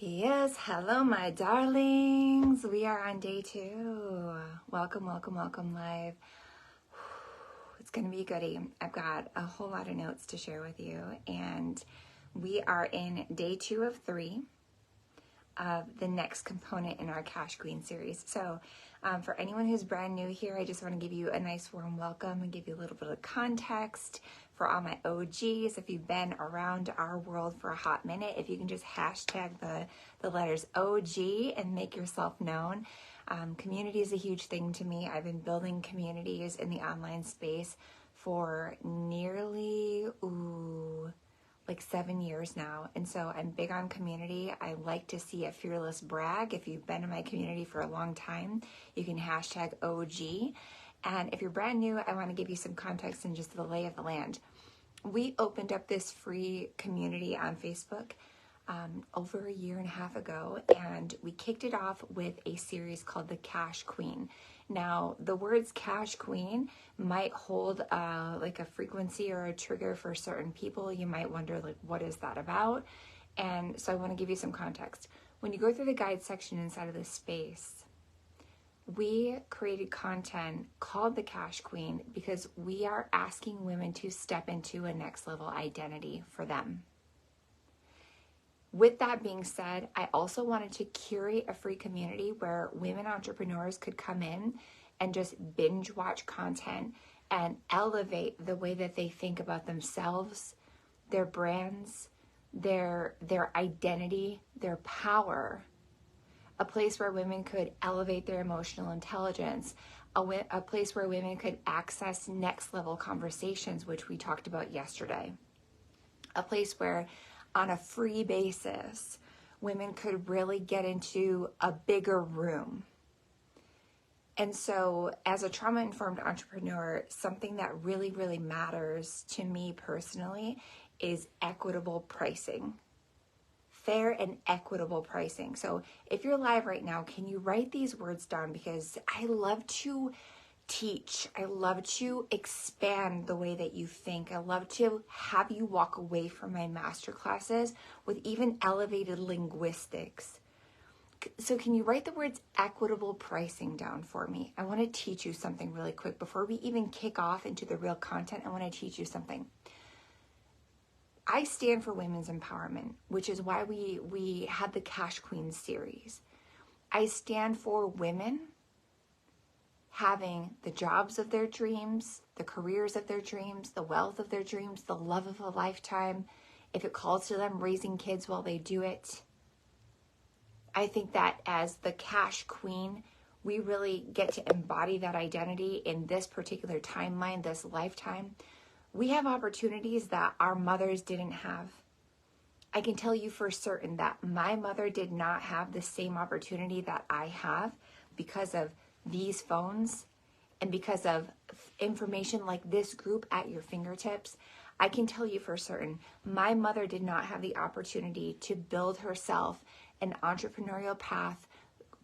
Yes, hello, my darlings. We are on day 2. Welcome, welcome, welcome live. It's going to be a goodie. I've got a whole lot of notes to share with you, and we are in day 2 of 3 of the next component in our Cash Queen series. So for anyone who's brand new here, I just want to give you a nice warm welcome and give you a little bit of context. For all my OGs, if you've been around our world for a hot minute, if you can just hashtag the letters OG and make yourself known. Community is a huge thing to me. I've been building communities in the online space for nearly, like 7 years now. And so I'm big on community. I like to see a fearless brag. If you've been in my community for a long time, you can hashtag OG. And if you're brand new, I want to give you some context and just the lay of the land. We opened up this free community on Facebook over a year and a half ago, and we kicked it off with a series called the Cash Queen. Now, the words Cash Queen might hold like a frequency or a trigger for certain people. You might wonder, like, what is that about? And so I want to give you some context. When you go through the guide section inside of this space, we created content called the Cash Queen because we are asking women to step into a next level identity for them. With that being said, I also wanted to curate a free community where women entrepreneurs could come in and just binge watch content and elevate the way that they think about themselves, their brands, their identity, their power. A place where women could elevate their emotional intelligence, a place where women could access next level conversations, which we talked about yesterday. A place where on a free basis, women could really get into a bigger room. And so as a trauma-informed entrepreneur, something that really, really matters to me personally is equitable pricing. Fair and equitable pricing. So if you're live right now, can you write these words down? Because I love to teach. I love to expand the way that you think. I love to have you walk away from my masterclasses with even elevated linguistics. So can you write the words equitable pricing down for me? I want to teach you something really quick. Before we even kick off into the real content, I want to teach you something. I stand for women's empowerment, which is why we had the Cash Queen series. I stand for women having the jobs of their dreams, the careers of their dreams, the wealth of their dreams, the love of a lifetime. If it calls to them, raising kids while they do it. I think that as the Cash Queen, we really get to embody that identity in this particular timeline, this lifetime. We have opportunities that our mothers didn't have. I can tell you for certain that my mother did not have the same opportunity that I have because of these phones and because of information like this group at your fingertips. I can tell you for certain, my mother did not have the opportunity to build herself an entrepreneurial path,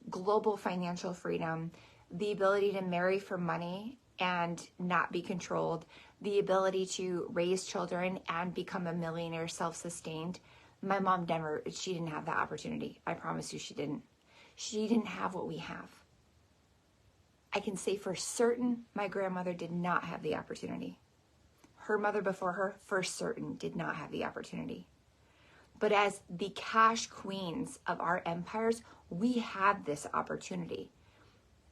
global financial freedom, the ability to marry for money and not be controlled, the ability to raise children and become a millionaire self-sustained. My mom she didn't have that opportunity. I promise you she didn't. She didn't have what we have. I can say for certain my grandmother did not have the opportunity. Her mother before her, for certain, did not have the opportunity. But as the Cash Queens of our empires, we have this opportunity.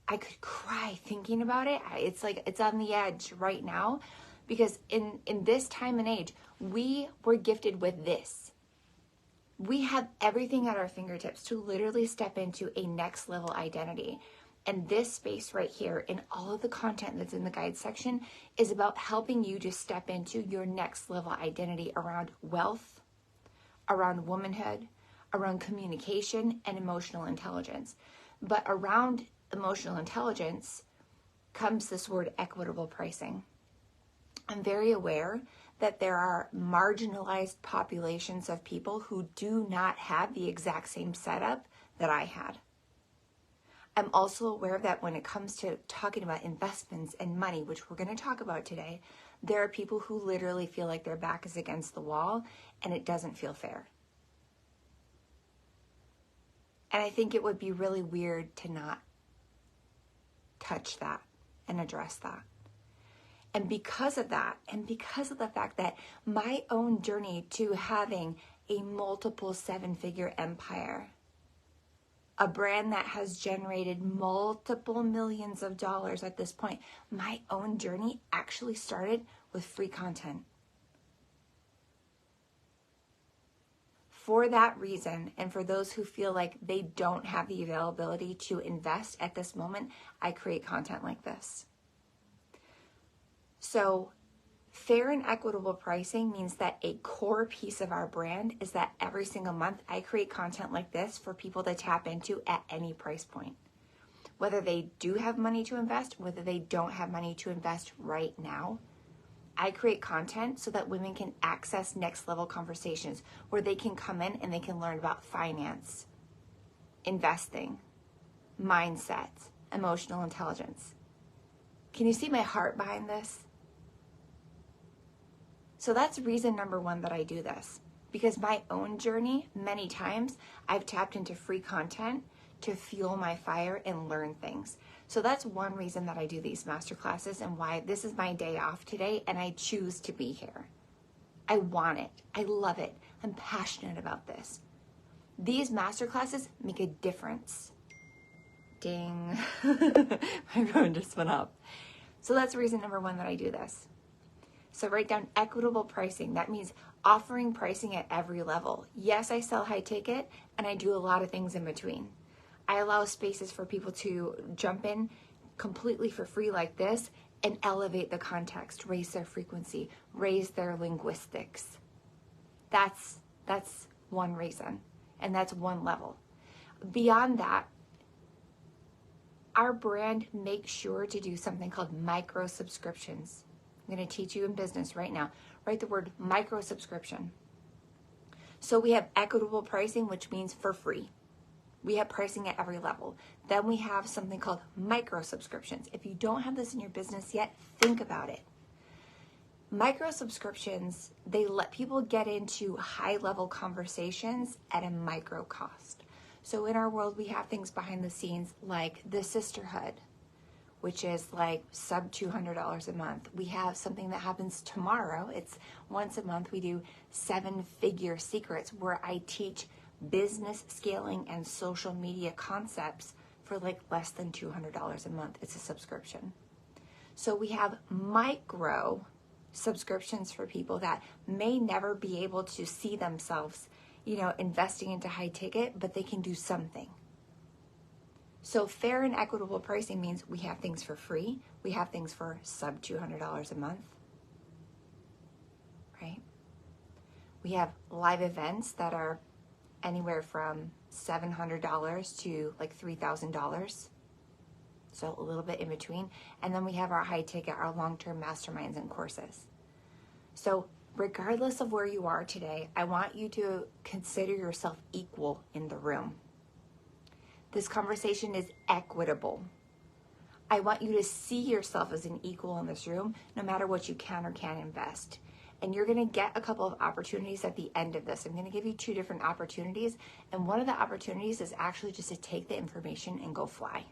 I could cry thinking about it. It's like it's on the edge right now because in this time and age, we were gifted with this. We have everything at our fingertips to literally step into a next level identity. And this space right here and all of the content that's in the guide section is about helping you to step into your next level identity around wealth, around womanhood, around communication and emotional intelligence. But around emotional intelligence comes this word equitable pricing. I'm very aware that there are marginalized populations of people who do not have the exact same setup that I had. I'm also aware that when it comes to talking about investments and money, which we're going to talk about today, there are people who literally feel like their back is against the wall and it doesn't feel fair. And I think it would be really weird to not touch that and address that. And because of that, and because of the fact that my own journey to having a multiple 7-figure empire, a brand that has generated multiple millions of dollars at this point, my own journey actually started with free content. For that reason, and for those who feel like they don't have the availability to invest at this moment, I create content like this. So fair and equitable pricing means that a core piece of our brand is that every single month I create content like this for people to tap into at any price point. Whether they do have money to invest, whether they don't have money to invest right now, I create content so that women can access next level conversations where they can come in and they can learn about finance, investing, mindset, emotional intelligence. Can you see my heart behind this? So that's reason number one that I do this, because my own journey, many times I've tapped into free content to fuel my fire and learn things. So that's one reason that I do these masterclasses and why this is my day off today and I choose to be here. I want it. I love it. I'm passionate about this. These masterclasses make a difference. Ding. My phone just went up. So that's reason number one that I do this. So write down equitable pricing. That means offering pricing at every level. Yes, I sell high ticket and I do a lot of things in between. I allow spaces for people to jump in completely for free like this and elevate the context, raise their frequency, raise their linguistics. That's one reason, and that's one level. Beyond that, our brand makes sure to do something called micro subscriptions. I'm going to teach you in business right now. Write the word micro subscription. So we have equitable pricing, which means for free. We have pricing at every level. Then we have something called micro subscriptions. If you don't have this in your business yet, think about it. Micro subscriptions, they let people get into high level conversations at a micro cost. So in our world, we have things behind the scenes like the sisterhood, which is like sub $200 a month. We have something that happens tomorrow. It's once a month. We do 7-figure secrets where I teach business scaling and social media concepts for like less than $200 a month. It's a subscription. So we have micro subscriptions for people that may never be able to see themselves, investing into high ticket, but they can do something. So fair and equitable pricing means we have things for free. We have things for sub $200 a month, right? We have live events that are anywhere from $700 to like $3,000. So a little bit in between. And then we have our high ticket, our long-term masterminds and courses. So regardless of where you are today, I want you to consider yourself equal in the room. This conversation is equitable. I want you to see yourself as an equal in this room, no matter what you can or can't invest. And you're going to get a couple of opportunities at the end of this. I'm going to give you 2 different opportunities. And one of the opportunities is actually just to take the information and go fly.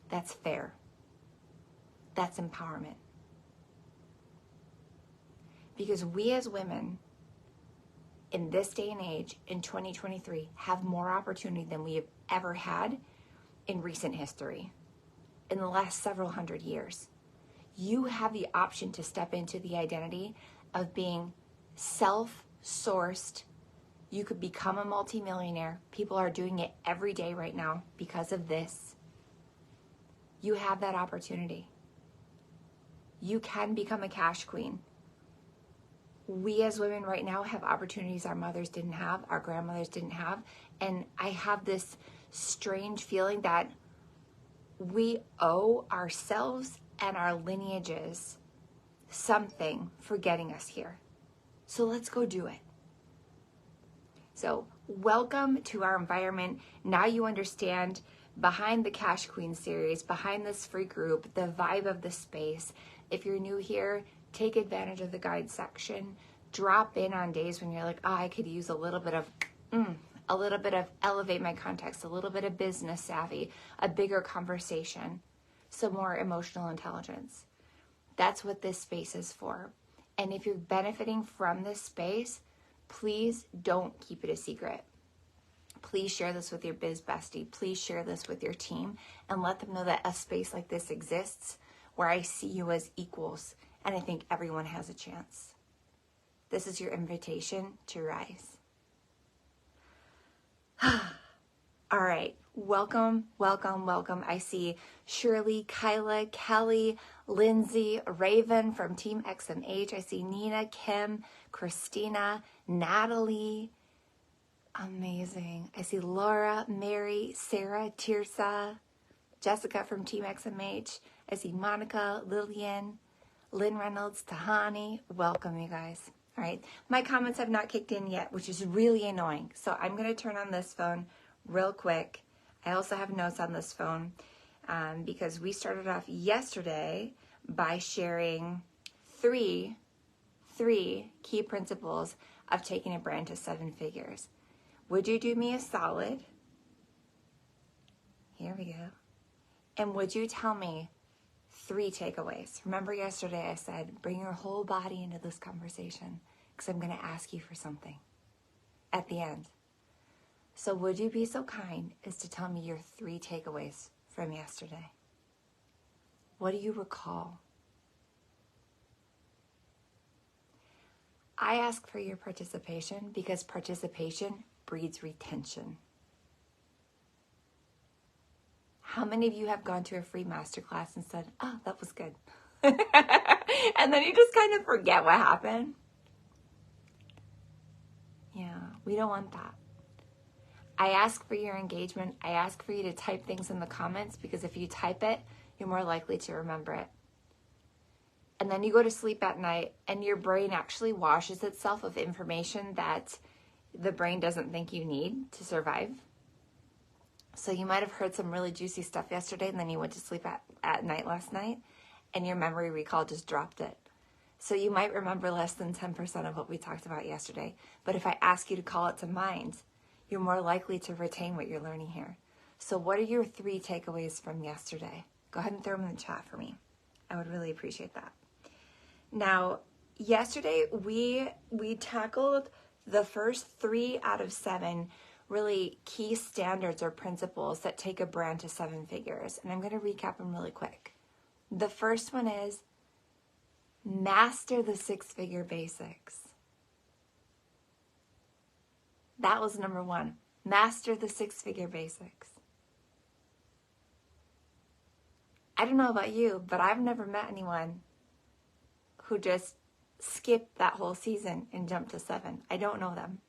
That's fair. That's empowerment. Because we as women in this day and age, in 2023, have more opportunity than we have ever had in recent history, in the last several hundred years. You have the option to step into the identity of being self-sourced. You could become a multimillionaire. People are doing it every day right now because of this. You have that opportunity. You can become a cash queen. We as women right now have opportunities our mothers didn't have, our grandmothers didn't have. And I have this strange feeling that we owe ourselves and our lineages something for getting us here. So let's go do it. So welcome to our environment. Now you understand behind the Cash Queen series, behind this free group, the vibe of the space. If you're new here, take advantage of the guide section. Drop in on days when you're like, I could use a little bit of a little bit of elevate my context, a little bit of business savvy, a bigger conversation, some more emotional intelligence. That's what this space is for. And if you're benefiting from this space, please don't keep it a secret. Please share this with your biz bestie. Please share this with your team and let them know that a space like this exists where I see you as equals and I think everyone has a chance. This is your invitation to rise. All right. Welcome, welcome, welcome. I see Shirley, Kyla, Kelly, Lindsay, Raven from Team XMH. I see Nina, Kim, Christina, Natalie. Amazing. I see Laura, Mary, Sarah, Tirsa, Jessica from Team XMH. I see Monica, Lillian, Lynn Reynolds, Tahani. Welcome, you guys. All right. My comments have not kicked in yet, which is really annoying. So I'm going to turn on this phone real quick. I also have notes on this phone because we started off yesterday by sharing three key principles of taking a brand to 7 figures. Would you do me a solid? Here we go. And would you tell me 3 takeaways? Remember yesterday I said, bring your whole body into this conversation because I'm going to ask you for something at the end. So would you be so kind as to tell me your 3 takeaways from yesterday? What do you recall? I ask for your participation because participation breeds retention. How many of you have gone to a free masterclass and said, oh, that was good? And then you just kind of forget what happened? Yeah, we don't want that. I ask for your engagement. I ask for you to type things in the comments because if you type it, you're more likely to remember it. And then you go to sleep at night and your brain actually washes itself of information that the brain doesn't think you need to survive. So you might have heard some really juicy stuff yesterday and then you went to sleep at night last night and your memory recall just dropped it. So you might remember less than 10% of what we talked about yesterday. But if I ask you to call it to mind, you're more likely to retain what you're learning here. So what are your 3 takeaways from yesterday? Go ahead and throw them in the chat for me. I would really appreciate that. Now, yesterday we tackled the first 3 out of 7 really key standards or principles that take a brand to 7 figures. And I'm going to recap them really quick. The first one is master the 6-figure basics. That was number 1. Master the 6-figure basics. I don't know about you, but I've never met anyone who just skipped that whole season and jumped to 7. I don't know them.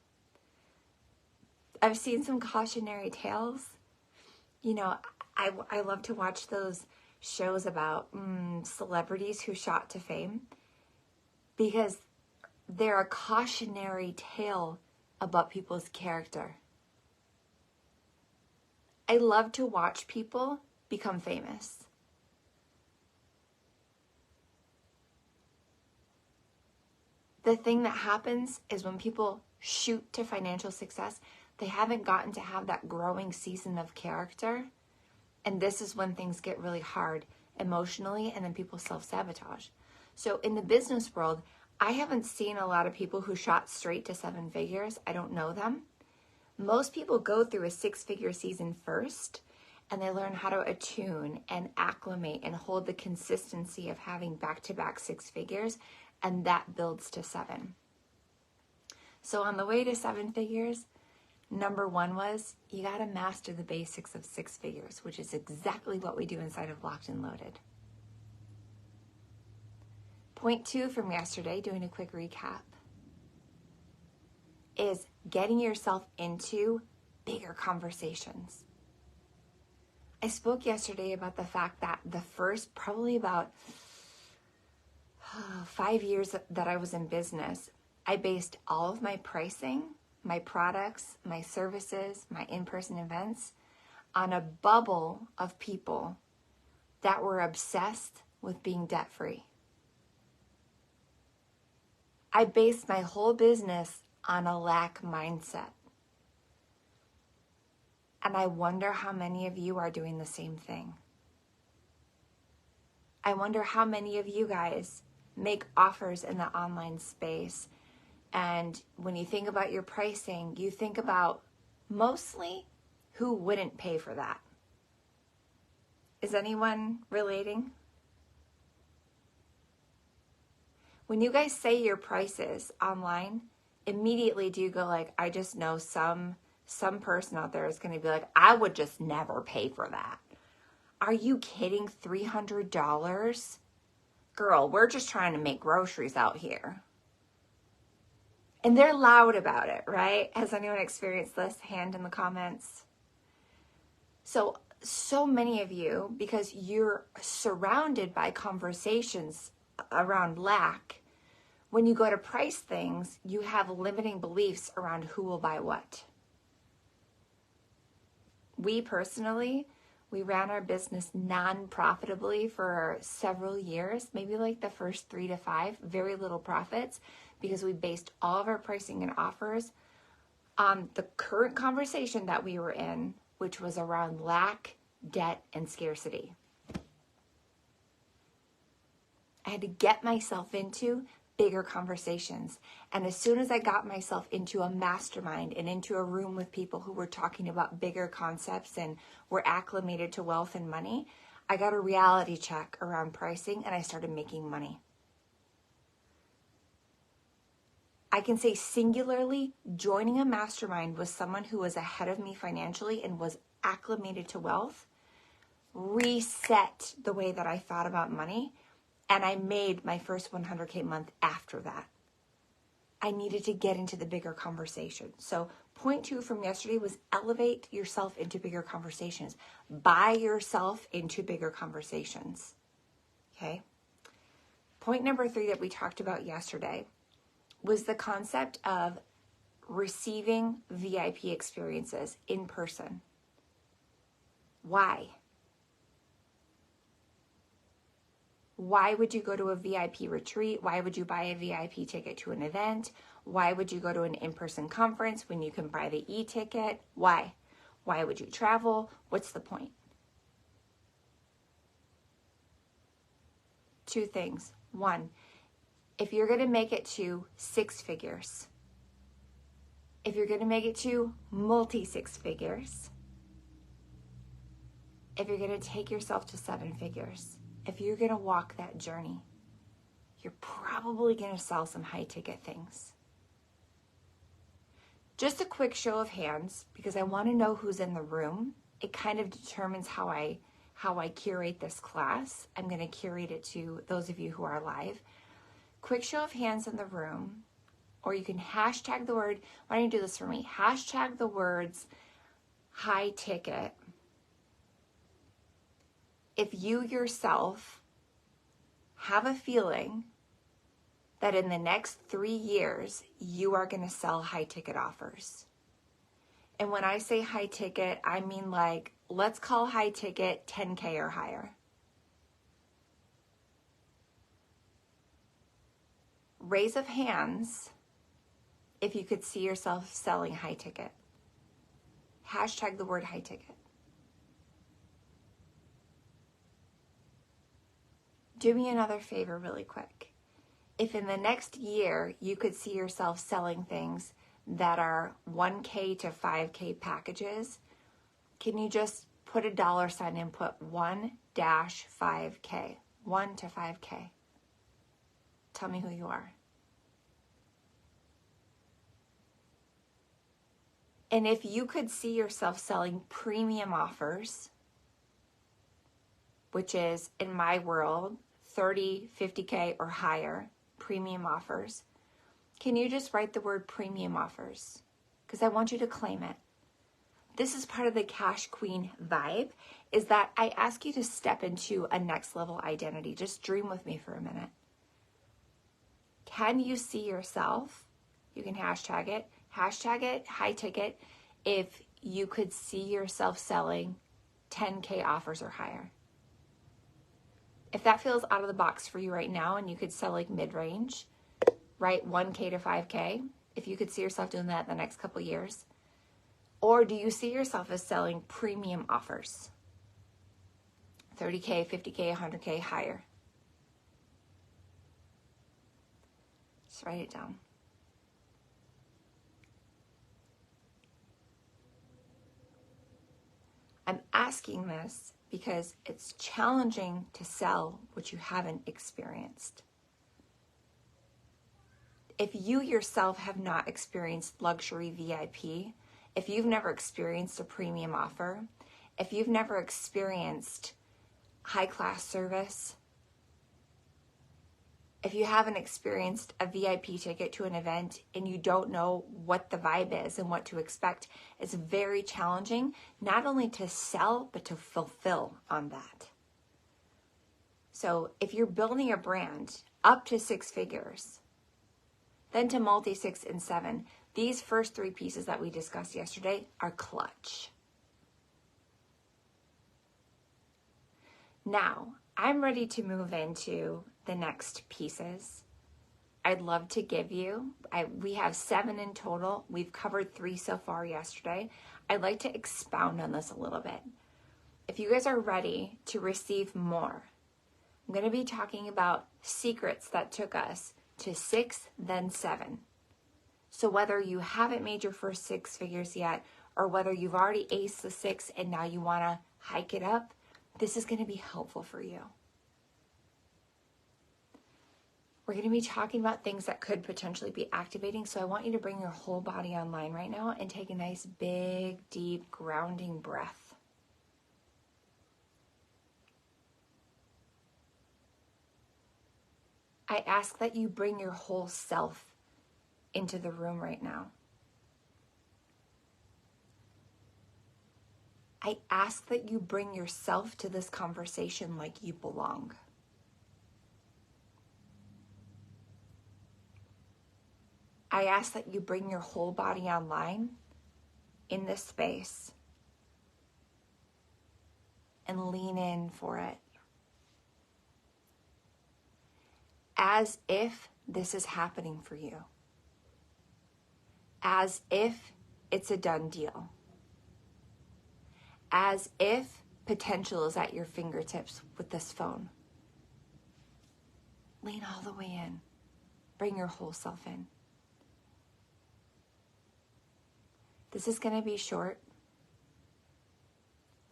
I've seen some cautionary tales. You know, I love to watch those shows about celebrities who shot to fame because they're a cautionary tale about people's character. I love to watch people become famous. The thing that happens is when people shoot to financial success, they haven't gotten to have that growing season of character. And this is when things get really hard emotionally and then people self-sabotage. So in the business world, I haven't seen a lot of people who shot straight to 7 figures. I don't know them. Most people go through a 6-figure season first and they learn how to attune and acclimate and hold the consistency of having back-to-back 6 figures, and that builds to 7. So on the way to 7 figures, number 1 was you got to master the basics of 6 figures, which is exactly what we do inside of Locked and Loaded. Point 2 from yesterday, doing a quick recap, is getting yourself into bigger conversations. I spoke yesterday about the fact that the first probably about 5 years that I was in business, I based all of my pricing, my products, my services, my in-person events on a bubble of people that were obsessed with being debt-free. I based my whole business on a lack mindset. And I wonder how many of you are doing the same thing. I wonder how many of you guys make offers in the online space. And when you think about your pricing, you think about mostly who wouldn't pay for that. Is anyone relating? When you guys say your prices online, immediately do you go like, I just know some person out there is going to be like, I would just never pay for that. Are you kidding? $300? Girl, we're just trying to make groceries out here. And they're loud about it, right? Has anyone experienced this? Hand in the comments. So many of you, because you're surrounded by conversations around lack, when you go to price things, you have limiting beliefs around who will buy what. We personally, we ran our business non-profitably for several years, maybe like the first 3 to 5, very little profits, because we based all of our pricing and offers on the current conversation that we were in, which was around lack, debt, and scarcity. I had to get myself into bigger conversations. And as soon as I got myself into a mastermind and into a room with people who were talking about bigger concepts and were acclimated to wealth and money, I got a reality check around pricing and I started making money. I can say singularly, joining a mastermind with someone who was ahead of me financially and was acclimated to wealth, reset the way that I thought about money. And I made my first 100K month after that. I needed to get into the bigger conversation. So point 2 from yesterday was elevate yourself into bigger conversations. Buy yourself into bigger conversations. Okay. Point number 3 that we talked about yesterday was the concept of receiving VIP experiences in person. Why? Why would you go to a VIP retreat? Why would you buy a VIP ticket to an event? Why would you go to an in-person conference when you can buy the e-ticket? Why? Why would you travel? What's the point? 2 things. 1, if you're going to make it to 6 figures, if you're going to make it to multi-6 figures, if you're going to take yourself to 7 figures, if you're going to walk that journey, you're probably going to sell some high ticket things. Just a quick show of hands, because I want to know who's in the room. It kind of determines how I curate this class. I'm going to curate it to those of you who are live. Quick show of hands in the room, or you can hashtag the word. Why don't you do this for me? Hashtag the words high ticket. If you yourself have a feeling that in the next 3 years, you are going to sell high ticket offers. And when I say high ticket, I mean like, let's call high ticket 10K or higher. Raise of hands if you could see yourself selling high ticket. Hashtag the word high ticket. Do me another favor really quick. If in the next year you could see yourself selling things that are 1K to 5K packages, can you just put a $sign and put 1-5K, 1 to 5K? Tell me who you are. And if you could see yourself selling premium offers, which is in my world, 30, 50K or higher premium offers, can you just write the word premium offers? Because I want you to claim it. This is part of the Cash Queen vibe, is that I ask you to step into a next level identity. Just dream with me for a minute. Can you see yourself? You can hashtag it, high ticket, if you could see yourself selling 10K offers or higher. If that feels out of the box for you right now and you could sell like mid-range, right, 1K to 5K, if you could see yourself doing that in the next couple of years. Or do you see yourself as selling premium offers? 30K, 50K, 100K, higher. Just write it down. I'm asking this because it's challenging to sell what you haven't experienced. If you yourself have not experienced luxury VIP, if you've never experienced a premium offer, if you've never experienced high-class service, if you haven't experienced a VIP ticket to an event and you don't know what the vibe is and what to expect, it's very challenging not only to sell, but to fulfill on that. So if you're building a brand up to 6 figures, then to multi 6 and 7, these first 3 pieces that we discussed yesterday are clutch. Now, I'm ready to move into the next pieces. I'd love to give you, we have 7 in total. We've covered 3 so far yesterday. I'd like to expound on this a little bit. If you guys are ready to receive more, I'm going to be talking about secrets that took us to 6, then 7. So whether you haven't made your first 6 figures yet, or whether you've already aced the 6 and now you want to hike it up, this is going to be helpful for you. We're going to be talking about things that could potentially be activating. So I want you to bring your whole body online right now and take a nice, big, deep, grounding breath. I ask that you bring your whole self into the room right now. I ask that you bring yourself to this conversation like you belong. I ask that you bring your whole body online in this space and lean in for it. As if this is happening for you. As if it's a done deal. As if potential is at your fingertips with this phone. Lean all the way in. Bring your whole self in. This is going to be short.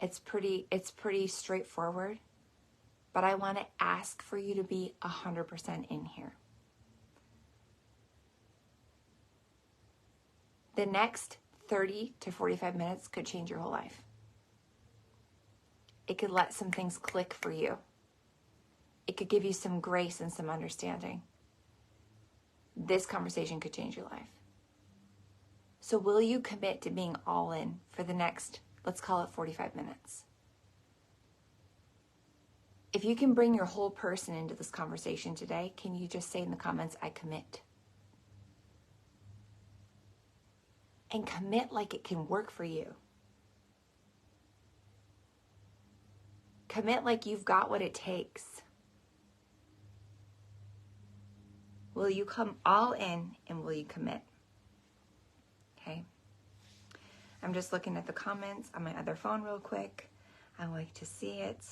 It's pretty straightforward, but I want to ask for you to be 100% in here. The next 30 to 45 minutes could change your whole life. It could let some things click for you. It could give you some grace and some understanding. This conversation could change your life. So will you commit to being all in for the next, let's call it 45 minutes? If you can bring your whole person into this conversation today, can you just say in the comments, I commit? And commit like it can work for you. Commit like you've got what it takes. Will you come all in and will you commit? Okay. I'm just looking at the comments on my other phone real quick. I like to see it.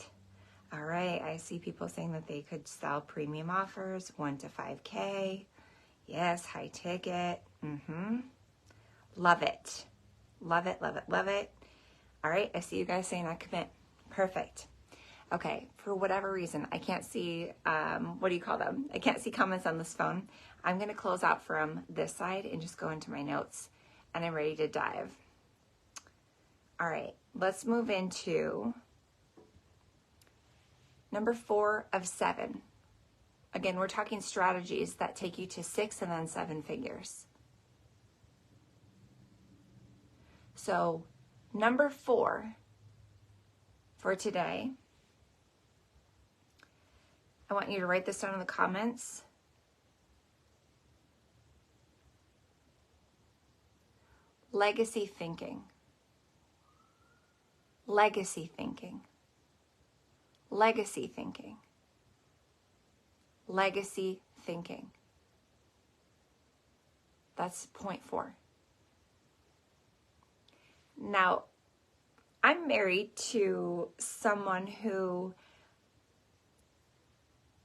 All right. I see people saying that they could sell premium offers, 1 to 5K. Yes. High ticket. Love it. Love it. Love it. Love it. All right. I see you guys saying I commit. Perfect. Okay. For whatever reason, I can't see, what do you call them? I can't see comments on this phone. I'm going to close out from this side and just go into my notes. And I'm ready to dive. All right, let's move into number 4 of 7. Again, we're talking strategies that take you to 6 and then 7 figures. So number 4 for today, I want you to write this down in the comments. Legacy thinking. Legacy thinking. Legacy thinking. Legacy thinking. That's point 4. Now, I'm married to someone who,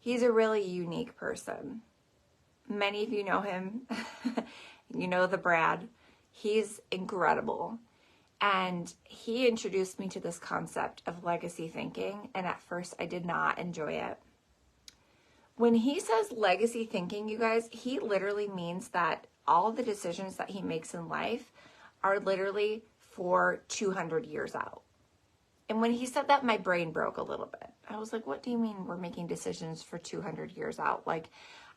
he's a really unique person. Many of you know him. You know the Brad. He's incredible. And he introduced me to this concept of legacy thinking, and at first I did not enjoy it. When he says legacy thinking, you guys, he literally means that all the decisions that he makes in life are literally for 200 years out. And when he said that, my brain broke a little bit. I was like, what do you mean we're making decisions for 200 years out? Like,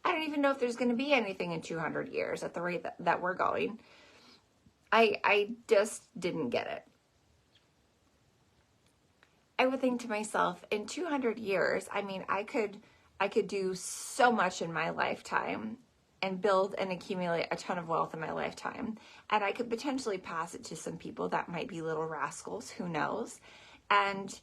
I don't even know if there's going to be anything in 200 years at the rate that we're going. I just didn't get it. I would think to myself, in 200 years, I mean, I could do so much in my lifetime and build and accumulate a ton of wealth in my lifetime. And I could potentially pass it to some people that might be little rascals, who knows? And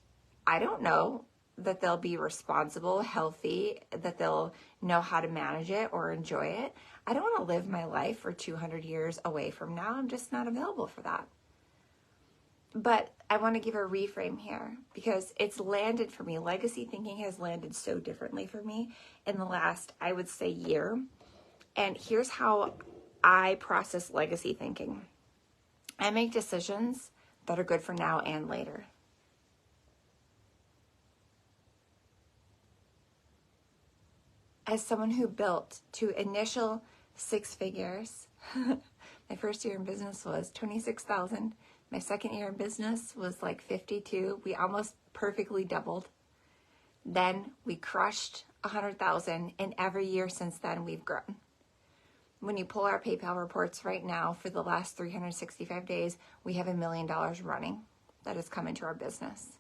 I don't know that they'll be responsible, healthy, that they'll know how to manage it or enjoy it. I don't want to live my life for 200 years away from now. I'm just not available for that. But I want to give a reframe here because it's landed for me. Legacy thinking has landed so differently for me in the last, I would say, year. And here's how I process legacy thinking. I make decisions that are good for now and later. As someone who built to initial 6 figures, my first year in business was 26,000. My second year in business was like 52. We almost perfectly doubled. Then we crushed 100,000, and every year since then we've grown. When you pull our PayPal reports right now for the last 365 days, we have $1 million running that has come into our business.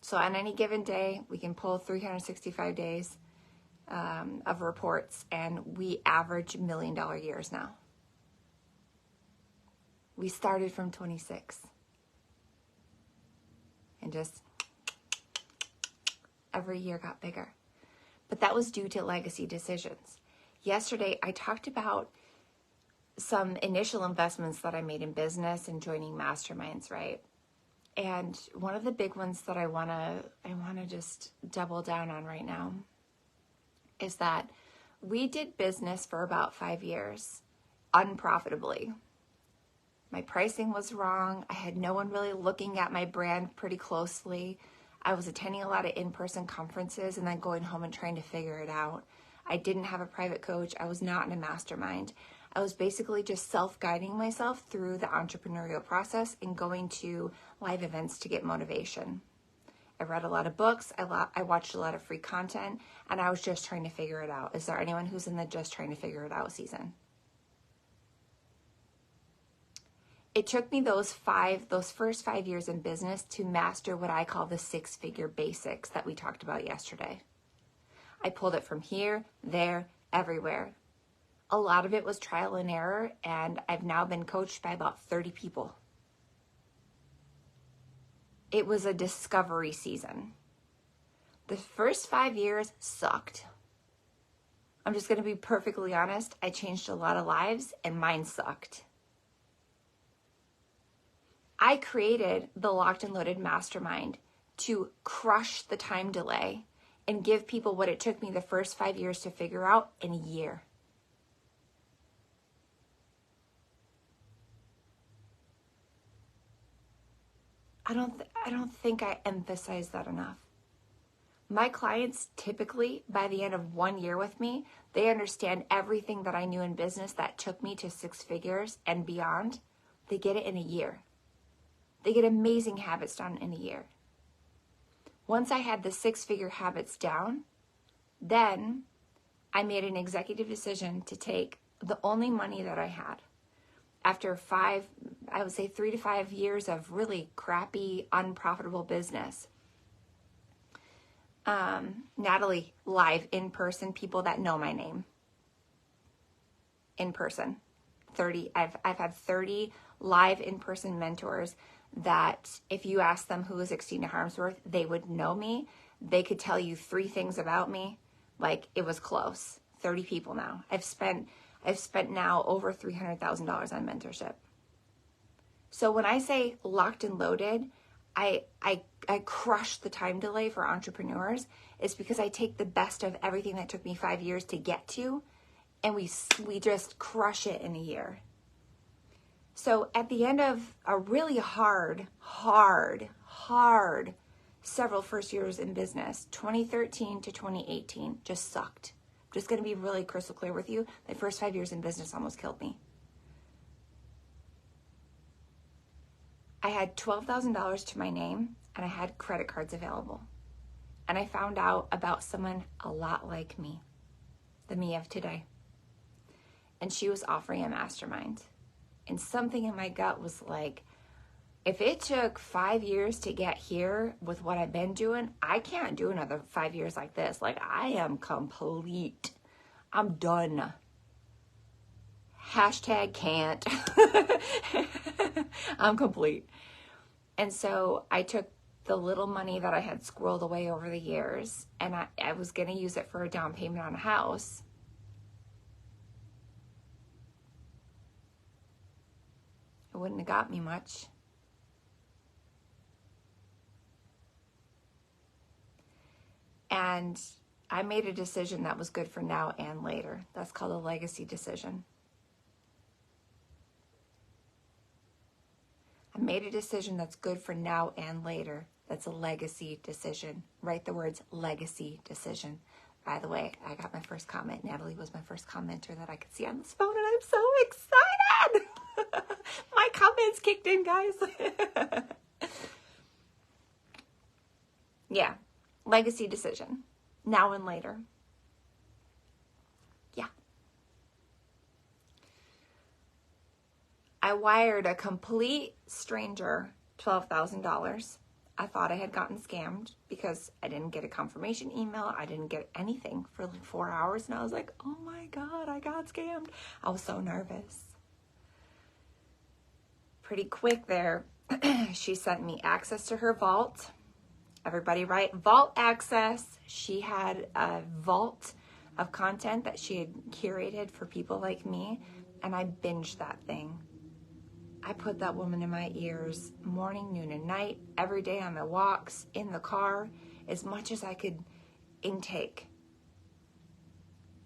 So on any given day, we can pull 365 days of reports, and we average $1 million years now. We started from 26 and just every year got bigger. But that was due to legacy decisions. Yesterday, I talked about some initial investments that I made in business and joining masterminds, right? And one of the big ones that I want to just double down on right now is that we did business for about 5 years unprofitably. My pricing was wrong. I had no one really looking at my brand pretty closely. I was attending a lot of in-person conferences and then going home and trying to figure it out. I didn't have a private coach. I was not in a mastermind. I was basically just self-guiding myself through the entrepreneurial process and going to live events to get motivation. I read a lot of books. I watched a lot of free content, and I was just trying to figure it out. Is there anyone who's in the just trying to figure it out season? It took me those first 5 years in business to master what I call the 6-figure basics that we talked about yesterday. I pulled it from here, there, everywhere. A lot of it was trial and error, and I've now been coached by about 30 people. It was a discovery season. The first 5 years sucked. I'm just going to be perfectly honest. I changed a lot of lives, and mine sucked. I created the Locked and Loaded Mastermind to crush the time delay and give people what it took me the first 5 years to figure out in a year. I don't think I emphasize that enough. My clients typically, by the end of 1 year with me, they understand everything that I knew in business that took me to 6 figures and beyond. They get it in a year. They get amazing habits done in a year. Once I had the 6-figure habits down, then I made an executive decision to take the only money that I had. After 3 to 5 years of really crappy, unprofitable business. Natalie, live, in person, people that know my name. In person. I've had 30 live in-person mentors that if you ask them who is Xtina Harmsworth, they would know me. They could tell you 3 things about me. Like, it was close. 30 people now. I've spent now over $300,000 on mentorship. So when I say locked and loaded, I crush the time delay for entrepreneurs. It's because I take the best of everything that took me 5 years to get to, and we just crush it in a year. So at the end of a really hard several first years in business, 2013 to 2018 just sucked. I'm just going to be really crystal clear with you. My first 5 years in business almost killed me. I had $12,000 to my name, and I had credit cards available. And I found out about someone a lot like me, the me of today. And she was offering a mastermind. And something in my gut was like, if it took 5 years to get here with what I've been doing, I can't do another 5 years like this. Like, I am complete. I'm done. Hashtag can't. I'm complete. And so I took the little money that I had squirreled away over the years, and I was going to use it for a down payment on a house. It wouldn't have got me much. And I made a decision that was good for now and later. That's called a legacy decision. I made a decision that's good for now and later. That's a legacy decision. Write the words legacy decision. By the way, I got my first comment. Natalie was my first commenter that I could see on this phone, and I'm so excited. My comments kicked in, guys. Yeah, legacy decision. Now and later. Yeah. I wired a complete stranger $12,000. I thought I had gotten scammed because I didn't get a confirmation email. I didn't get anything for like 4 hours. And I was like, oh my God, I got scammed. I was so nervous. Pretty quick there, she sent me access to her vault. Everybody write vault access. She had a vault of content that she had curated for people like me. And I binged that thing. I put that woman in my ears morning, noon, and night, every day on my walks, in the car, as much as I could intake.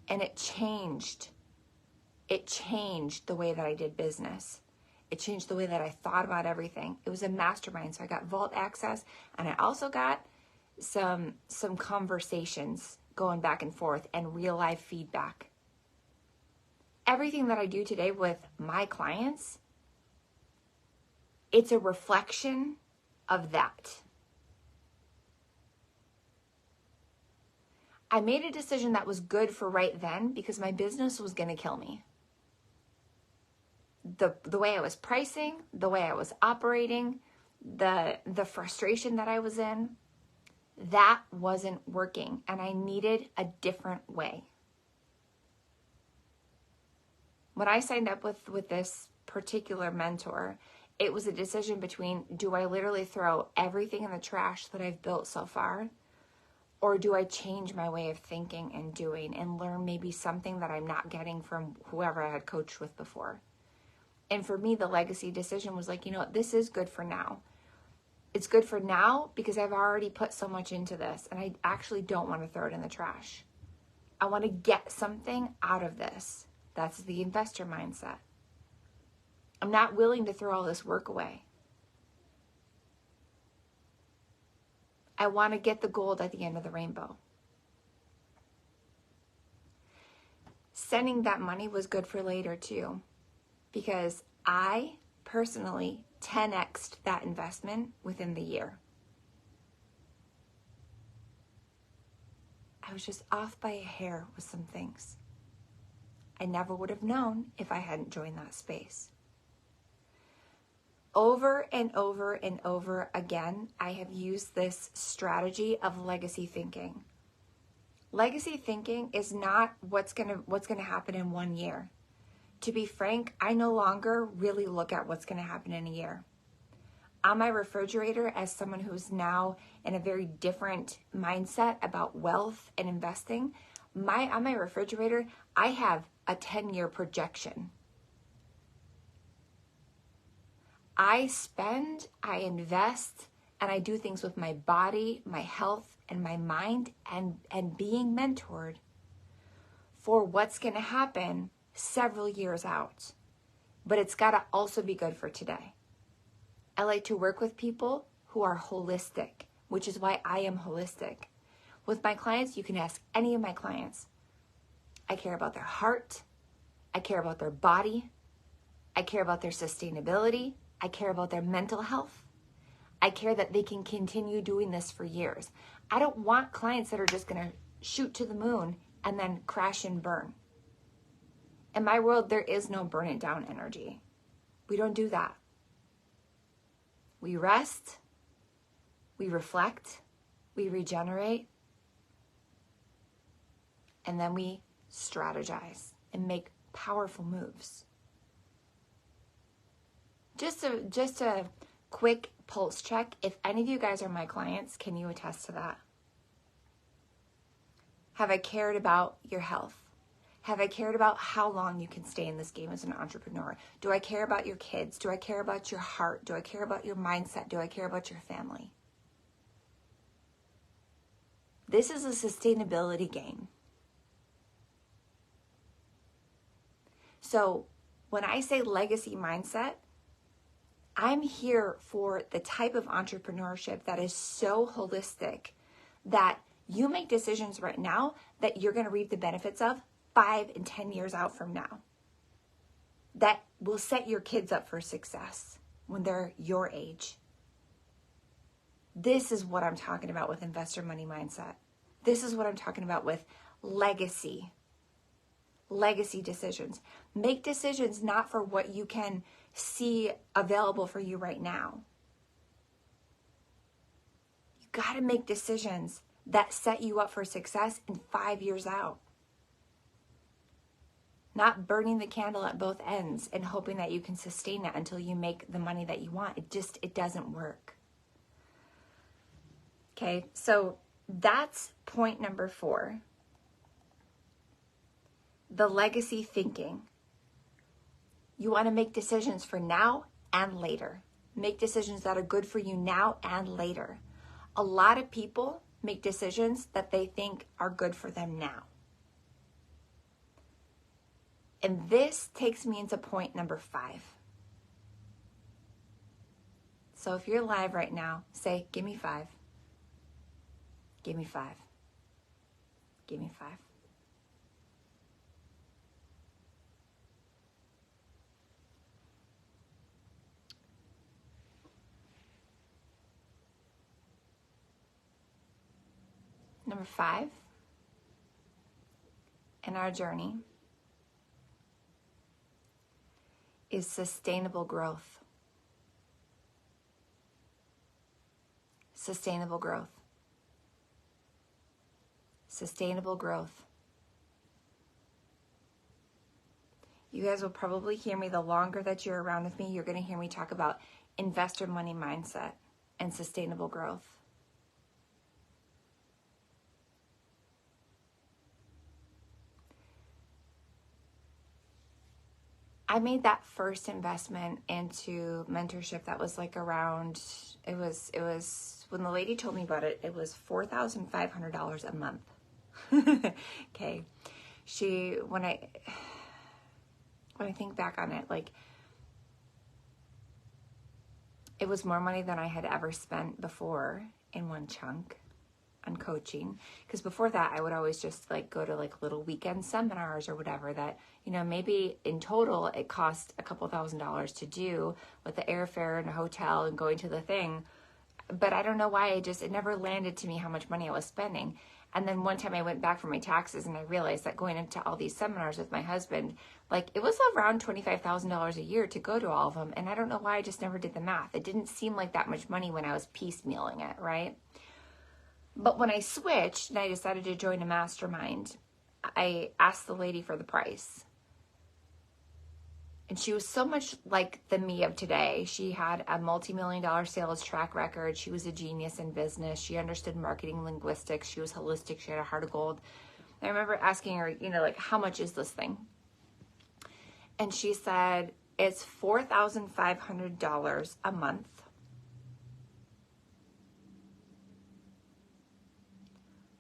And it changed. It changed the way that I did business. It changed the way that I thought about everything. It was a mastermind, so I got vault access, and I also got some conversations going back and forth and real life feedback. Everything that I do today with my clients, it's a reflection of that. I made a decision that was good for right then because my business was going to kill me. The way I was pricing, the way I was operating, the frustration that I was in, that wasn't working, and I needed a different way. When I signed up with this particular mentor, it was a decision between, do I literally throw everything in the trash that I've built so far, or do I change my way of thinking and doing and learn maybe something that I'm not getting from whoever I had coached with before? And for me, the legacy decision was like, you know what, this is good for now. It's good for now because I've already put so much into this, and I actually don't want to throw it in the trash. I want to get something out of this. That's the investor mindset. I'm not willing to throw all this work away. I want to get the gold at the end of the rainbow. Sending that money was good for later too, because I personally 10x'd that investment within the year. I was just off by a hair with some things. I never would have known if I hadn't joined that space. Over and over and over again, I have used this strategy of legacy thinking. Legacy thinking is not what's gonna happen in 1 year. To be frank, I no longer really look at what's gonna happen in a year. On my refrigerator, as someone who's now in a very different mindset about wealth and investing, on my refrigerator, I have a 10-year projection. I spend, I invest, and I do things with my body, my health, and my mind, and being mentored for what's going to happen several years out. But it's got to also be good for today. I like to work with people who are holistic, which is why I am holistic. With my clients, you can ask any of my clients. I care about their heart. I care about their body. I care about their sustainability. I care about their mental health. I care that they can continue doing this for years. I don't want clients that are just going to shoot to the moon and then crash and burn. In my world, there is no burn it down energy. We don't do that. We rest, we reflect, we regenerate, and then we strategize and make powerful moves. Just a quick pulse check. If any of you guys are my clients, can you attest to that? Have I cared about your health? Have I cared about how long you can stay in this game as an entrepreneur? Do I care about your kids? Do I care about your heart? Do I care about your mindset? Do I care about your family? This is a sustainability game. So when I say legacy mindset, I'm here for the type of entrepreneurship that is so holistic that you make decisions right now that you're going to reap the benefits of 5 and 10 years out from now. That will set your kids up for success when they're your age. This is what I'm talking about with investor money mindset. This is what I'm talking about with legacy. Legacy decisions. Make decisions not for what you can see available for you right now. You got to make decisions that set you up for success in 5 years out. Not burning the candle at both ends and hoping that you can sustain it until you make the money that you want. It doesn't work. Okay, so that's point number 4. The legacy thinking. You want to make decisions for now and later. Make decisions that are good for you now and later. A lot of people make decisions that they think are good for them now. And this takes me into point number 5. So if you're live right now, say, give me 5. Give me 5. Give me 5. Number 5 in our journey is sustainable growth. Sustainable growth. Sustainable growth. You guys will probably hear me, the longer that you're around with me, you're going to hear me talk about investor money mindset and sustainable growth. I made that first investment into mentorship that was like around, it was when the lady told me about it, it was $4,500 a month. Okay. When I think back on it, like, it was more money than I had ever spent before in one chunk on coaching. Because before that, I would always just like go to like little weekend seminars or whatever that, you know, maybe in total it cost a couple $1,000s to do with the airfare and a hotel and going to the thing. But I don't know why it never landed to me how much money I was spending. And then one time I went back for my taxes and I realized that going into all these seminars with my husband, like it was around $25,000 a year to go to all of them. And I don't know why I just never did the math. It didn't seem like that much money when I was piecemealing it, right? But when I switched and I decided to join a mastermind, I asked the lady for the price. And she was so much like the me of today. She had a multi-million-dollar sales track record. She was a genius in business. She understood marketing linguistics. She was holistic. She had a heart of gold. I remember asking her, you know, like, how much is this thing? And she said, It's $4,500 a month.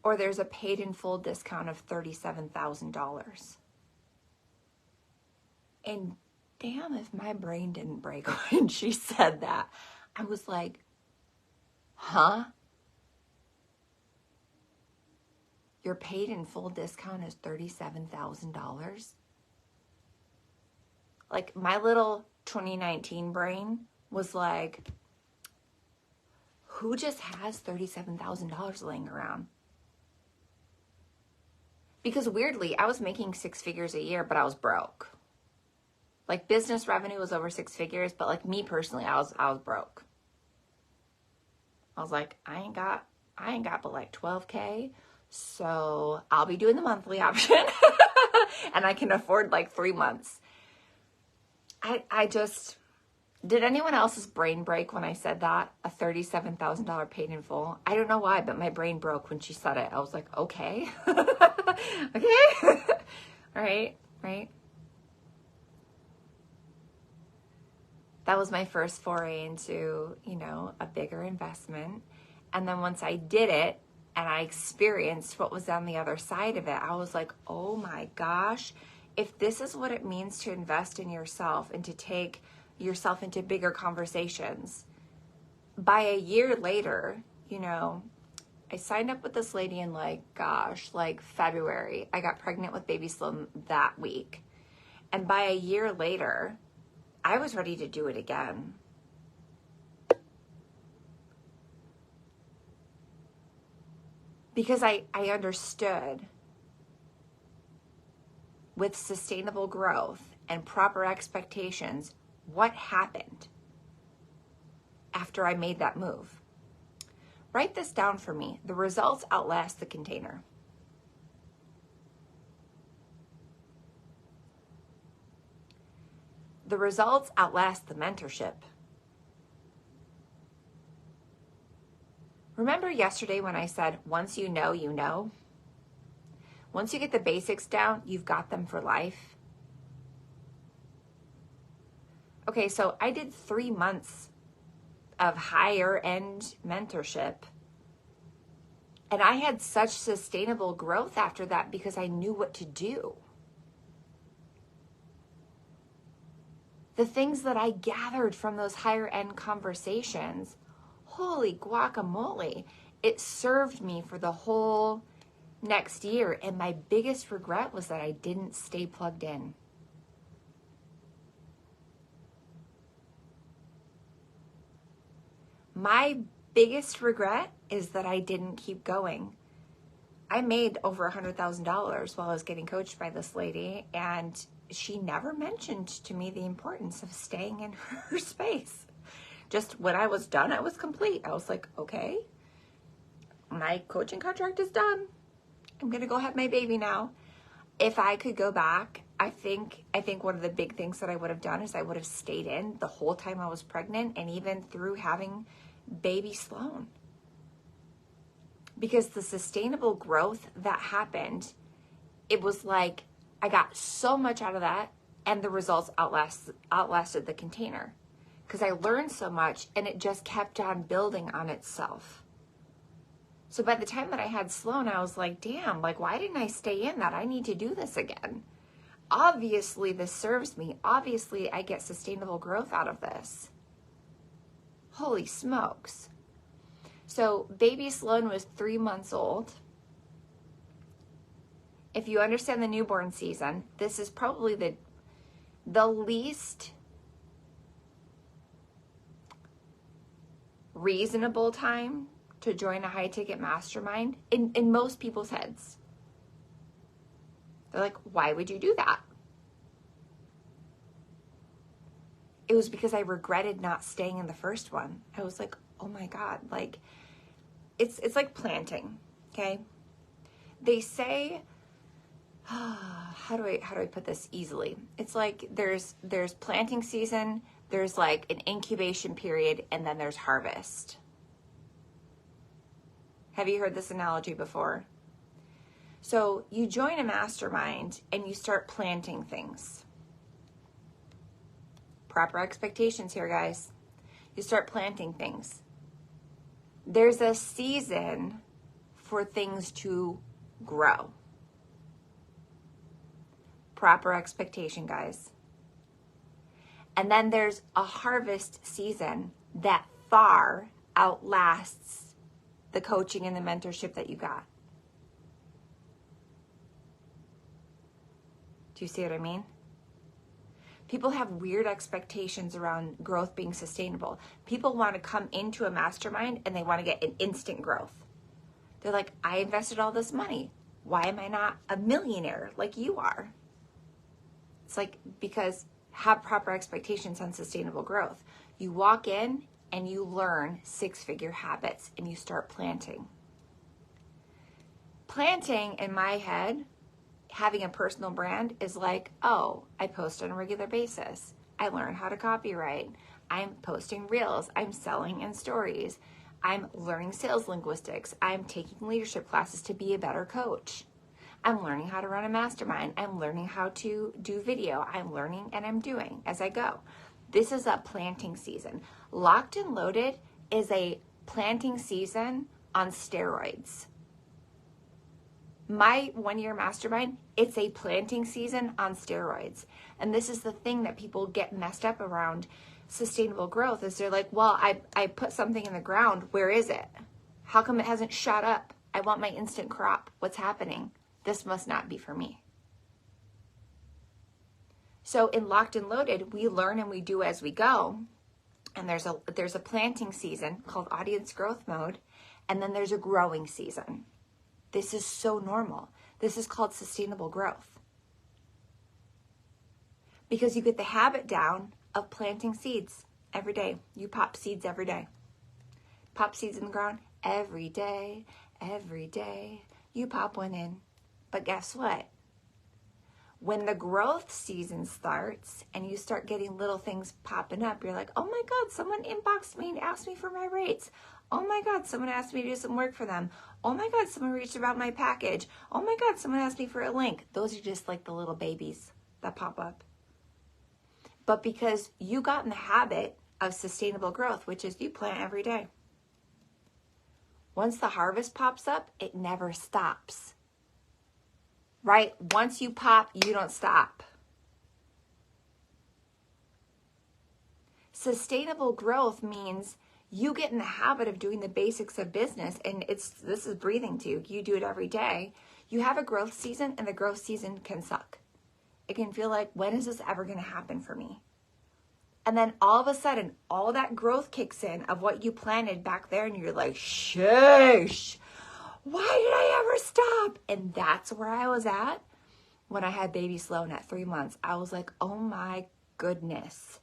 Or there's a paid in full discount of $37,000. And damn if my brain didn't break when she said that. I was like, huh? Your paid in full discount is $37,000? Like, my little 2019 brain was like, who just has $37,000 laying around? Because weirdly, I was making 6 figures a year, but I was broke. Like, business revenue was over 6 figures, but like me personally, I was broke. I was like, I ain't got but like 12K, so I'll be doing the monthly option. And I can afford like 3 months. I just, did anyone else's brain break when I said that? A $37,000 paid in full? I don't know why, but my brain broke when she said it. I was like, okay. Okay. Right. That was my first foray into, a bigger investment. And then once I did it and I experienced what was on the other side of it, I was like, oh my gosh, if this is what it means to invest in yourself and to take yourself into bigger conversations, by a year later, I signed up with this lady in February. I got pregnant with baby Sloan that week. And by a year later, I was ready to do it again. Because I understood with sustainable growth and proper expectations what happened after I made that move. Write this down for me. The results outlast the container. The results outlast the mentorship. Remember yesterday when I said, once you know, you know? Once you get the basics down, you've got them for life. Okay, so I did 3 months of higher end mentorship. And I had such sustainable growth after that because I knew what to do. The things that I gathered from those higher end conversations, holy guacamole, it served me for the whole next year. And my biggest regret was that I didn't stay plugged in. My biggest regret is that I didn't keep going. I made over $100,000 while I was getting coached by this lady, and she never mentioned to me the importance of staying in her space. Just when I was done, I was complete. I was like, okay, my coaching contract is done. I'm going to go have my baby now. If I could go back, I think one of the big things that I would have done is I would have stayed in the whole time I was pregnant and even through having baby Sloan. Because the sustainable growth that happened, it was like I got so much out of that, and the results outlasted the container. Because I learned so much, and it just kept on building on itself. So by the time that I had Sloan, I was like, damn, why didn't I stay in that? I need to do this again. Obviously, this serves me. Obviously, I get sustainable growth out of this. Holy smokes. So baby Sloan was 3 months old. If you understand the newborn season, this is probably the least reasonable time to join a high ticket mastermind in most people's heads. They're like, why would you do that? It was because I regretted not staying in the first one. I was like, oh my God, it's like planting, okay? They say, how do I put this easily? It's like there's planting season, there's like an incubation period, and then there's harvest. Have you heard this analogy before? So you join a mastermind and you start planting things. Proper expectations here, guys. You start planting things. There's a season for things to grow. Proper expectation, guys. And then there's a harvest season that far outlasts the coaching and the mentorship that you got. Do you see what I mean? People have weird expectations around growth being sustainable. People want to come into a mastermind and they want to get an instant growth. They're like, I invested all this money. Why am I not a millionaire like you are? It's like, because have proper expectations on sustainable growth. You walk in and you learn 6-figure habits and you start planting. Planting, in my head, having a personal brand is like, oh, I post on a regular basis. I learn how to copyright. I'm posting reels. I'm selling in stories. I'm learning sales linguistics. I'm taking leadership classes to be a better coach. I'm learning how to run a mastermind. I'm learning how to do video. I'm learning and I'm doing as I go. This is a planting season. Locked and Loaded is a planting season on steroids. My 1-year mastermind, it's a planting season on steroids. And this is the thing that people get messed up around sustainable growth is they're like, well, I put something in the ground. Where is it? How come it hasn't shot up? I want my instant crop. What's happening? This must not be for me. So in Locked and Loaded, we learn and we do as we go. And there's a planting season called audience growth mode. And then there's a growing season. This is so normal. This is called sustainable growth. Because you get the habit down of planting seeds every day. You pop seeds every day. Pop seeds in the ground every day, every day. You pop one in. But guess what? When the growth season starts and you start getting little things popping up, you're like, oh my God, someone inboxed me and asked me for my rates. Oh my God, someone asked me to do some work for them. Oh my God, someone reached about my package. Oh my God, someone asked me for a link. Those are just like the little babies that pop up. But because you got in the habit of sustainable growth, which is you plant every day. Once the harvest pops up, it never stops. Right? Once you pop, you don't stop. Sustainable growth means you get in the habit of doing the basics of business, and this is breathing too. You do it every day. You have a growth season, and the growth season can suck. It can feel like, when is this ever going to happen for me? And then all of a sudden, all that growth kicks in of what you planted back there, and you're like, sheesh. Why did I ever stop? And that's where I was at when I had baby Sloan at 3 months. I was like, oh my goodness.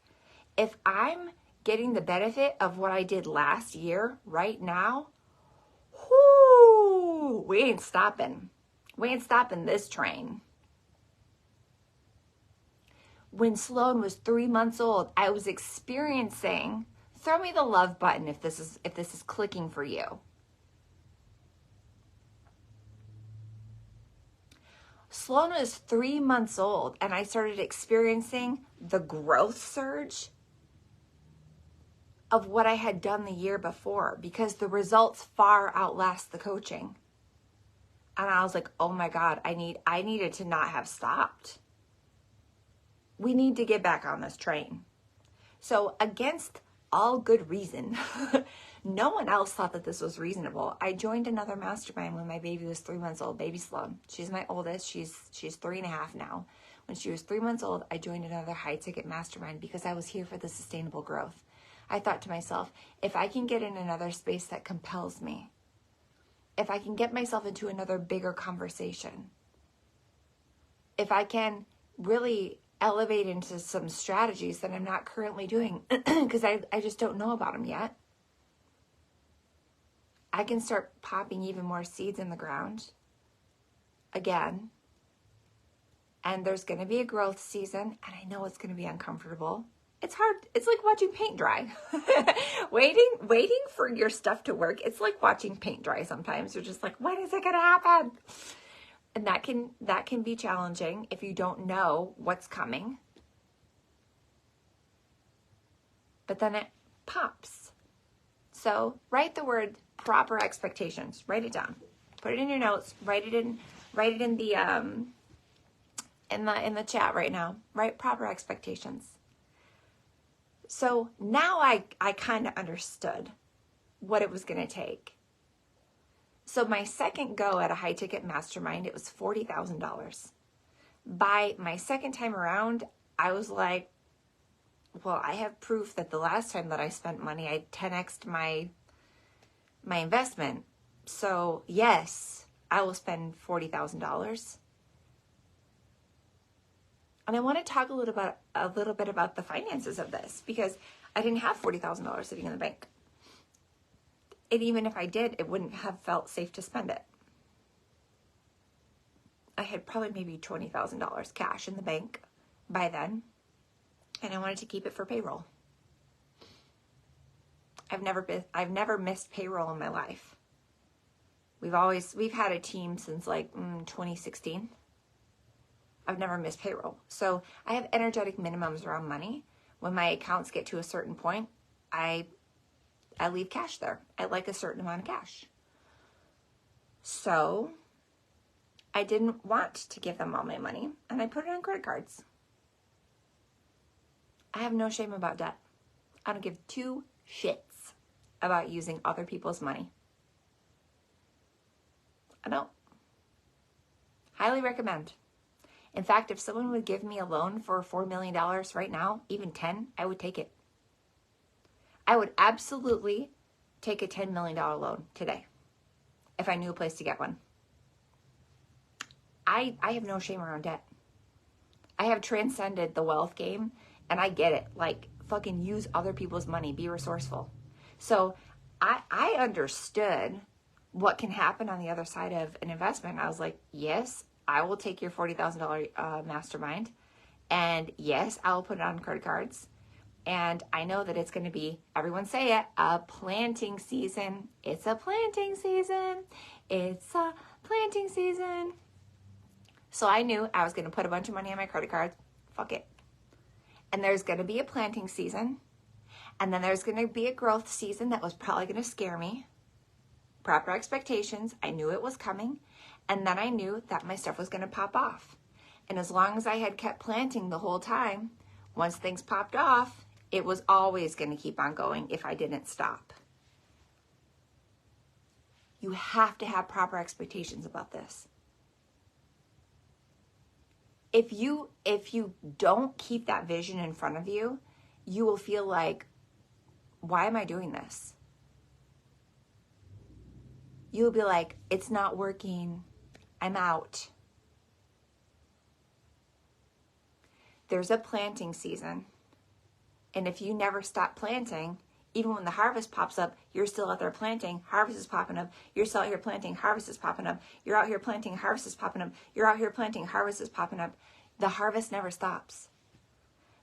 If I'm getting the benefit of what I did last year right now, whoo, we ain't stopping. We ain't stopping this train. When Sloan was 3 months old, I was experiencing, throw me the love button if this is clicking for you. Sloan was 3 months old and I started experiencing the growth surge of what I had done the year before because the results far outlast the coaching. And I was like, oh my God, I needed to not have stopped. We need to get back on this train. So against all good reason, no one else thought that this was reasonable. I joined another mastermind when my baby was 3 months old, baby Sloan. She's my oldest. She's 3.5 now. When she was 3 months old, I joined another high ticket mastermind because I was here for the sustainable growth. I thought to myself, if I can get in another space that compels me, if I can get myself into another bigger conversation, if I can really elevate into some strategies that I'm not currently doing because I just don't know about them yet, I can start popping even more seeds in the ground again. And there's going to be a growth season, and I know it's going to be uncomfortable. It's hard. It's like watching paint dry. waiting for your stuff to work. It's like watching paint dry sometimes. You're just like, when is it going to happen? And that can be challenging if you don't know what's coming. but then it pops. So write the word proper expectations. Write it down. Put it in your notes. Write it in the in the chat right now. Write proper expectations. So now I kind of understood what it was going to take. So my second go at a high ticket mastermind, it was $40,000. By my second time around, I was like, well, I have proof that the last time that I spent money, I 10x'd my investment. So yes, I will spend $40,000. And I want to talk a little bit about the finances of this, because I didn't have $40,000 sitting in the bank. And even if I did, it wouldn't have felt safe to spend it. I had probably maybe $20,000 cash in the bank by then, and I wanted to keep it for payroll. I've never missed payroll in my life. We've had a team since like 2016. I've never missed payroll. So I have energetic minimums around money. When my accounts get to a certain point, I leave cash there. I like a certain amount of cash. So I didn't want to give them all my money, and I put it on credit cards. I have no shame about debt. I don't give two shits about using other people's money. I don't. Highly recommend. In fact, if someone would give me a loan for $4 million right now, even 10, I would take it. I would absolutely take a $10 million loan today if I knew a place to get one. I have no shame around debt. I have transcended the wealth game, and I get it. Like, fucking use other people's money. Be resourceful. So I understood what can happen on the other side of an investment. I was like, yes, I will take your $40,000 mastermind. And yes, I will put it on credit cards. And I know that it's going to be, everyone say it, a planting season. It's a planting season. It's a planting season. So I knew I was going to put a bunch of money on my credit cards. Fuck it. And there's going to be a planting season. And then there's going to be a growth season that was probably going to scare me. Proper expectations. I knew it was coming. And then I knew that my stuff was going to pop off. And as long as I had kept planting the whole time, once things popped off, it was always going to keep on going if I didn't stop. You have to have proper expectations about this. If you don't keep that vision in front of you, you will feel like, why am I doing this? You'll be like, it's not working. I'm out. There's a planting season. And if you never stop planting, even when the harvest pops up, you're still out there planting. Harvest is popping up. You're still out here planting. Harvest is popping up. You're out here planting. Harvest is popping up. You're out here planting. Harvest is popping up. The harvest never stops.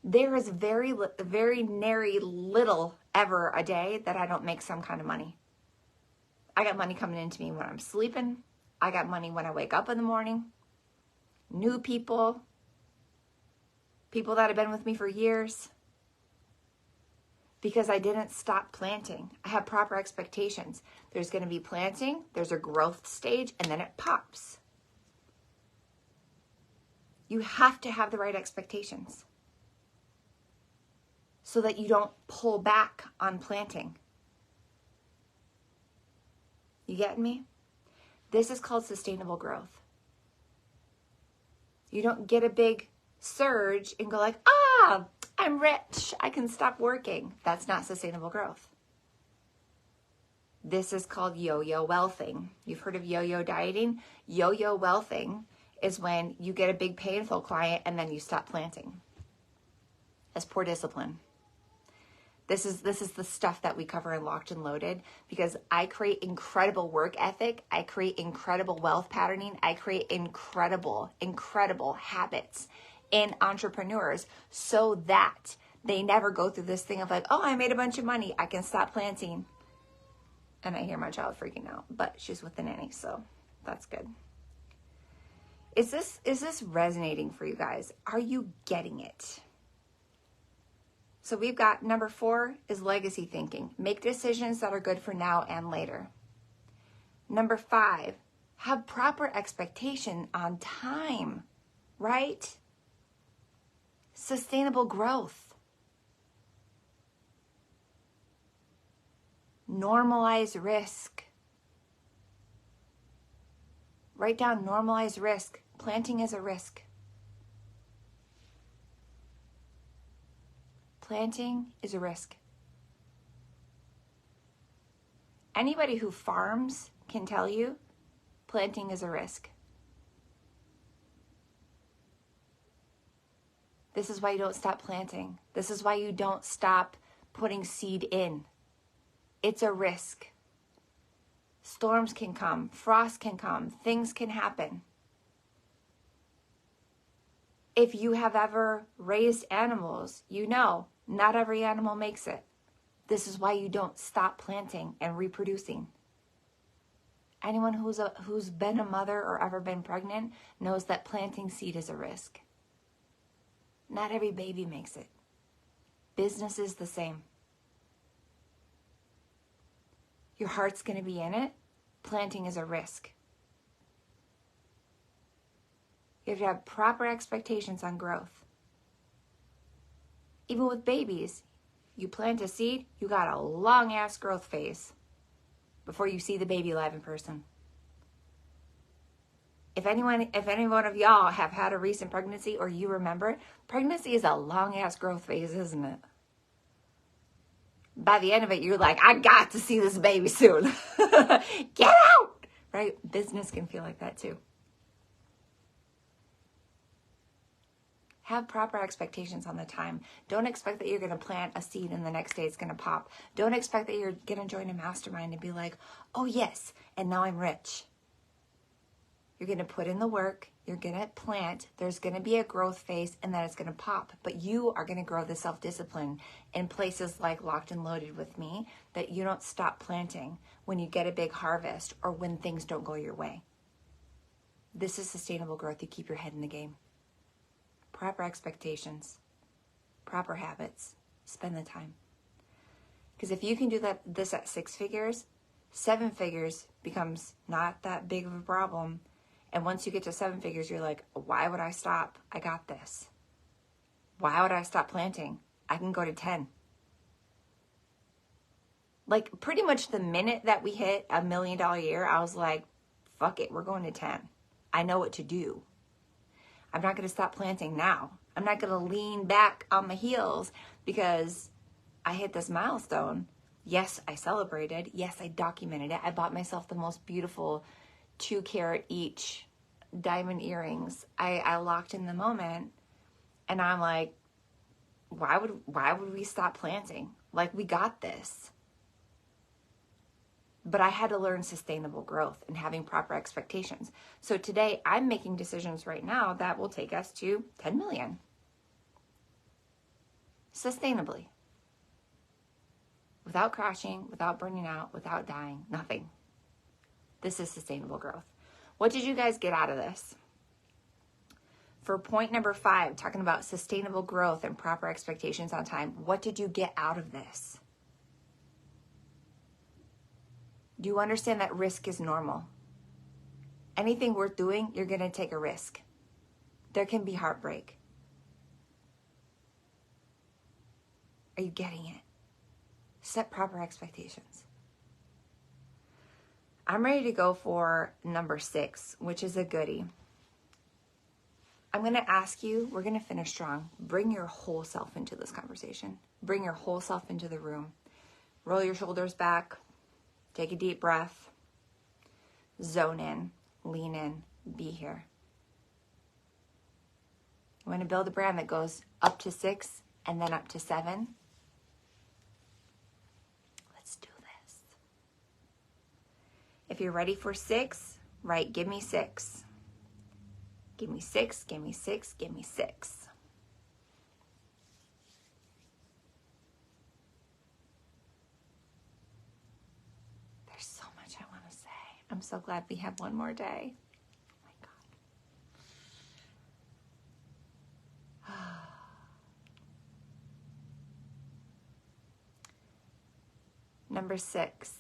There is very nary little ever a day that I don't make some kind of money. I got money coming into me when I'm sleeping. I got money when I wake up in the morning. New people that have been with me for years. Because I didn't stop planting. I have proper expectations. There's going to be planting, there's a growth stage, and then it pops. You have to have the right expectations so that you don't pull back on planting. You getting me? This is called sustainable growth. You don't get a big surge and go like, I'm rich, I can stop working. That's not sustainable growth. This is called yo-yo wealthing. You've heard of yo-yo dieting? Yo-yo wealthing is when you get a big painful client and then you stop planting. That's poor discipline. This is the stuff that we cover in Locked and Loaded, because I create incredible work ethic. I create incredible wealth patterning. I create incredible habits in entrepreneurs so that they never go through this thing of like, oh, I made a bunch of money, I can stop planting. And I hear my child freaking out, but she's with the nanny, so that's good. Is this resonating for you guys? Are you getting it? So we've got number 4 is legacy thinking. Make decisions that are good for now and later. Number 5, have proper expectation on time, right? Sustainable growth. Normalize risk. Write down normalize risk. Planting is a risk. Planting is a risk. Anybody who farms can tell you planting is a risk. This is why you don't stop planting. This is why you don't stop putting seed in. It's a risk. Storms can come, frost can come, things can happen. If you have ever raised animals, you know not every animal makes it. This is why you don't stop planting and reproducing. Anyone who's been a mother or ever been pregnant knows that planting seed is a risk. Not every baby makes it. Business is the same. Your heart's going to be in it. Planting is a risk. You have to have proper expectations on growth. Even with babies, you plant a seed, you got a long-ass growth phase before you see the baby live in person. If any one of y'all have had a recent pregnancy or you remember it, pregnancy is a long-ass growth phase, isn't it? By the end of it, you're like, I got to see this baby soon. Get out! Right? Business can feel like that too. Have proper expectations on the time. Don't expect that you're going to plant a seed and the next day it's going to pop. Don't expect that you're going to join a mastermind and be like, oh yes, and now I'm rich. You're going to put in the work. You're going to plant. There's going to be a growth phase and then it's going to pop. But you are going to grow the self-discipline in places like Locked and Loaded with me, that you don't stop planting when you get a big harvest or when things don't go your way. This is sustainable growth. You keep your head in the game. Proper expectations, proper habits, spend the time. Because if you can do this at 6 figures, 7 figures becomes not that big of a problem. And once you get to 7 figures, you're like, why would I stop? I got this. Why would I stop planting? I can go to 10. Like pretty much the minute that we hit $1 million year, I was like, fuck it, we're going to 10. I know what to do. I'm not going to stop planting now. I'm not going to lean back on my heels because I hit this milestone. Yes, I celebrated. Yes, I documented it. I bought myself the most beautiful 2-carat each diamond earrings. I locked in the moment and I'm like, why would we stop planting? Like, we got this. But I had to learn sustainable growth and having proper expectations. So today I'm making decisions right now that will take us to 10 million. Sustainably. Without crashing, without burning out, without dying, nothing. This is sustainable growth. What did you guys get out of this? For point number 5, talking about sustainable growth and proper expectations on time, what did you get out of this? Do you understand that risk is normal? Anything worth doing, you're going to take a risk. There can be heartbreak. Are you getting it? Set proper expectations. I'm ready to go for number 6, which is a goodie. I'm going to ask you, we're going to finish strong. Bring your whole self into this conversation. Bring your whole self into the room. Roll your shoulders back. Take a deep breath. Zone in. Lean in. Be here. I'm going to build a brand that goes up to 6 and then up to 7. Let's do this. If you're ready for 6, write, give me 6. Give me 6, give me 6, give me 6. There's so much I want to say. I'm so glad we have one more day. Oh my God. Number 6.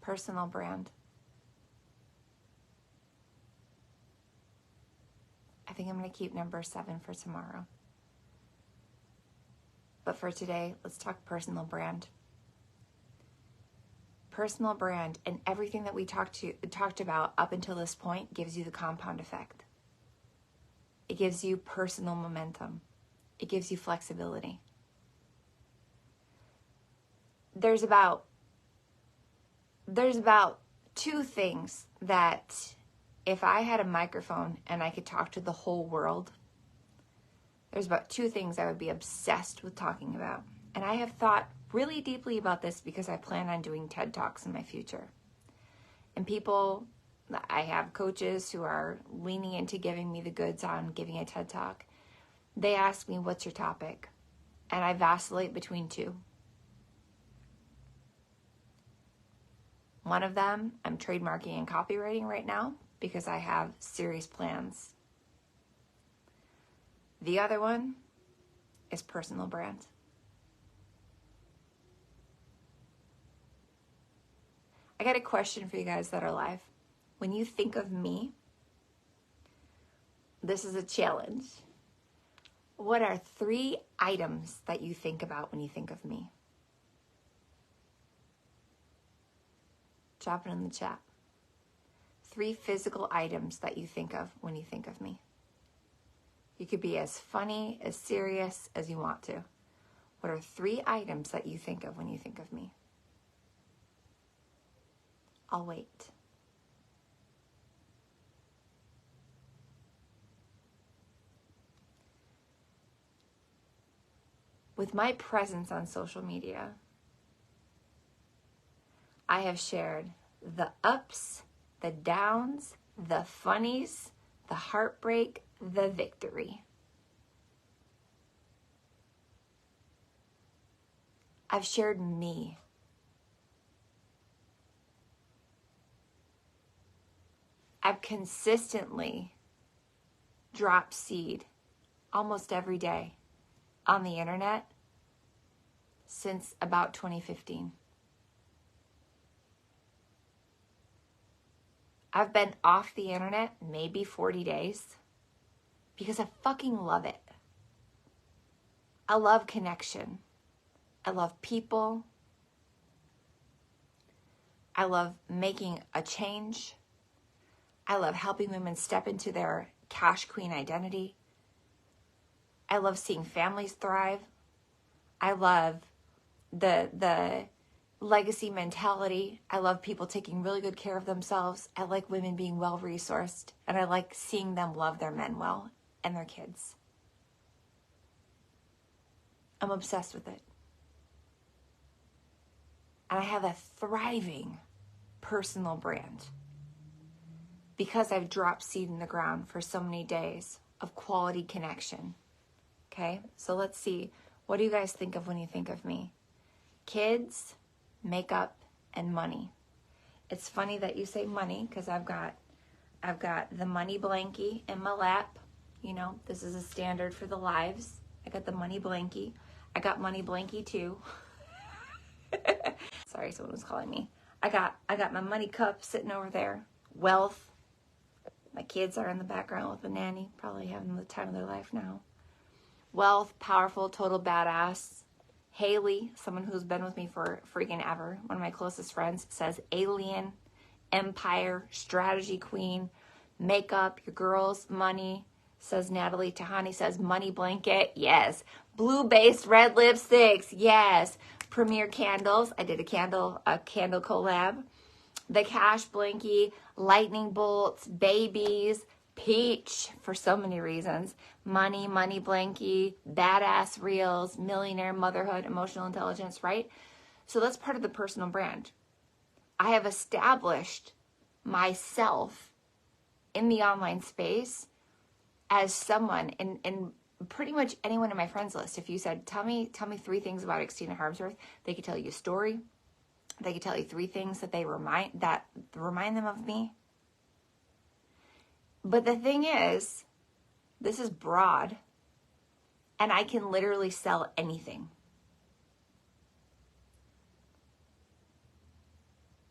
Personal brand. I think I'm going to keep number 7 for tomorrow. But for today, let's talk personal brand. Personal brand and everything that we talked about up until this point gives you the compound effect. It gives you personal momentum. It gives you flexibility. There's about 2 things that if I had a microphone and I could talk to the whole world, there's about 2 things I would be obsessed with talking about. And I have thought really deeply about this because I plan on doing TED Talks in my future. And I have coaches who are leaning into giving me the goods on giving a TED Talk. They ask me, what's your topic? And I vacillate between 2. One of them, I'm trademarking and copywriting right now because I have serious plans. The other one is personal brand. I got a question for you guys that are live. When you think of me, this is a challenge. What are 3 items that you think about when you think of me? Drop it in the chat. 3 physical items that you think of when you think of me. You could be as funny, as serious as you want to. What are 3 items that you think of when you think of me? I'll wait. With my presence on social media, I have shared the ups, the downs, the funnies, the heartbreak, the victory. I've shared me. I've consistently dropped seed almost every day on the internet since about 2015. I've been off the internet maybe 40 days because I fucking love it. I love connection. I love people. I love making a change. I love helping women step into their cash queen identity. I love seeing families thrive. I love the legacy mentality. I love people taking really good care of themselves. I like women being well-resourced, and I like seeing them love their men well and their kids. I'm obsessed with it. And I have a thriving personal brand because I've dropped seed in the ground for so many days of quality connection. Okay, so let's see. What do you guys think of when you think of me? Kids, makeup, and money. It's funny that you say money because I've got the money blankie in my lap. You know, this is a standard for the lives. I got the money blankie. I got money blankie too. Sorry, someone was calling me. I got my money cup sitting over there. Wealth. My kids are in the background with the nanny, probably having the time of their life now. Wealth, powerful, total badass. Haley, someone who's been with me for freaking ever, one of my closest friends, says alien, empire, strategy queen, makeup, your girls, money, says Natalie. Tahani says money blanket, yes. Blue-based red lipsticks, yes. Premier candles, I did a candle collab. The cash blankie, lightning bolts, babies, peach for so many reasons. Money blankie, badass reels, millionaire motherhood, emotional intelligence, right? So that's part of the personal brand. I have established myself in the online space as someone, and pretty much anyone in my friends list, if you said, tell me 3 things about Xtina Harmsworth, they could tell you a story. They could tell you 3 things that remind them of me. But the thing is, This is broad, and I can literally sell anything.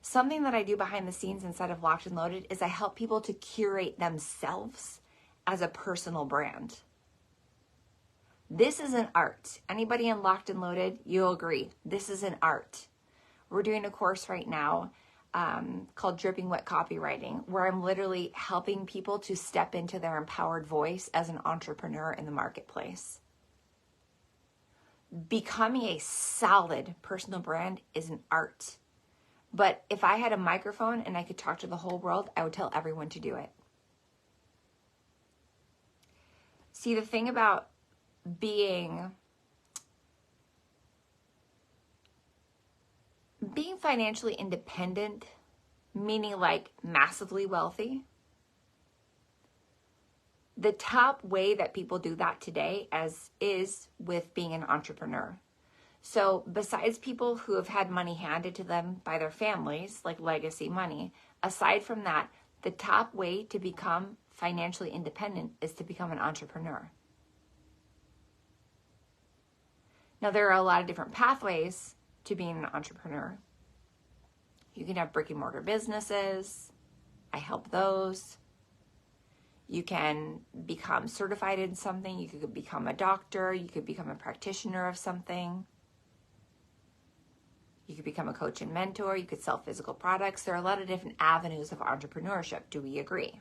Something that I do behind the scenes inside of Locked and Loaded is I help people to curate themselves as a personal brand. This is an art. Anybody in Locked and Loaded, you'll agree. This is an art. We're doing a course right now called Dripping Wet Copywriting, where I'm literally helping people to step into their empowered voice as an entrepreneur in the marketplace. Becoming a solid personal brand is an art. But if I had a microphone and I could talk to the whole world, I would tell everyone to do it. See, the thing about being financially independent, meaning like massively wealthy, the top way that people do that today is with being an entrepreneur. So besides people who have had money handed to them by their families, like legacy money, aside from that, the top way to become financially independent is to become an entrepreneur. Now, there are a lot of different pathways to being an entrepreneur. You can have brick and mortar businesses. I help those. You can become certified in something. You could become a doctor. You could become a practitioner of something. You could become a coach and mentor. You could sell physical products. There are a lot of different avenues of entrepreneurship. Do we agree?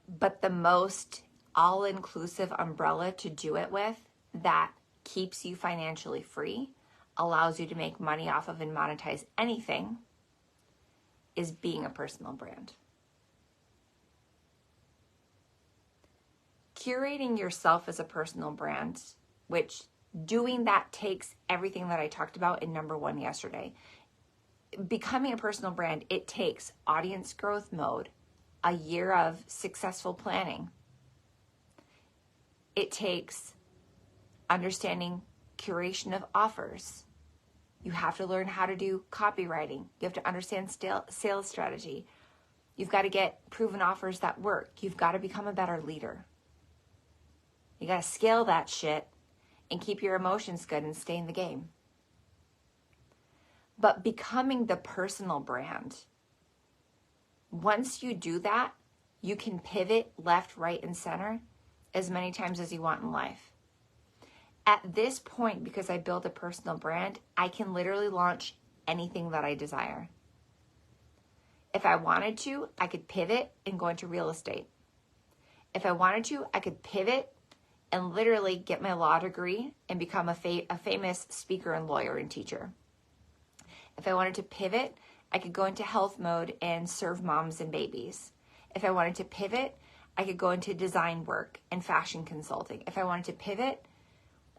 But the most all-inclusive umbrella to do it with that keeps you financially free, allows you to make money off of and monetize anything, is being a personal brand. Curating yourself as a personal brand, which doing that takes everything that I talked about in number 1 yesterday. Becoming a personal brand, it takes audience growth mode, a year of successful planning. It takes understanding curation of offers. You have to learn how to do copywriting. You have to understand sales strategy. You've got to get proven offers that work. You've got to become a better leader. You got to scale that shit and keep your emotions good and stay in the game. But becoming the personal brand, once you do that, you can pivot left, right, and center as many times as you want in life. At this point, because I built a personal brand, I can literally launch anything that I desire. If I wanted to, I could pivot and go into real estate. If I wanted to, I could pivot and literally get my law degree and become a famous speaker and lawyer and teacher. If I wanted to pivot, I could go into health mode and serve moms and babies. If I wanted to pivot, I could go into design work and fashion consulting. If I wanted to pivot,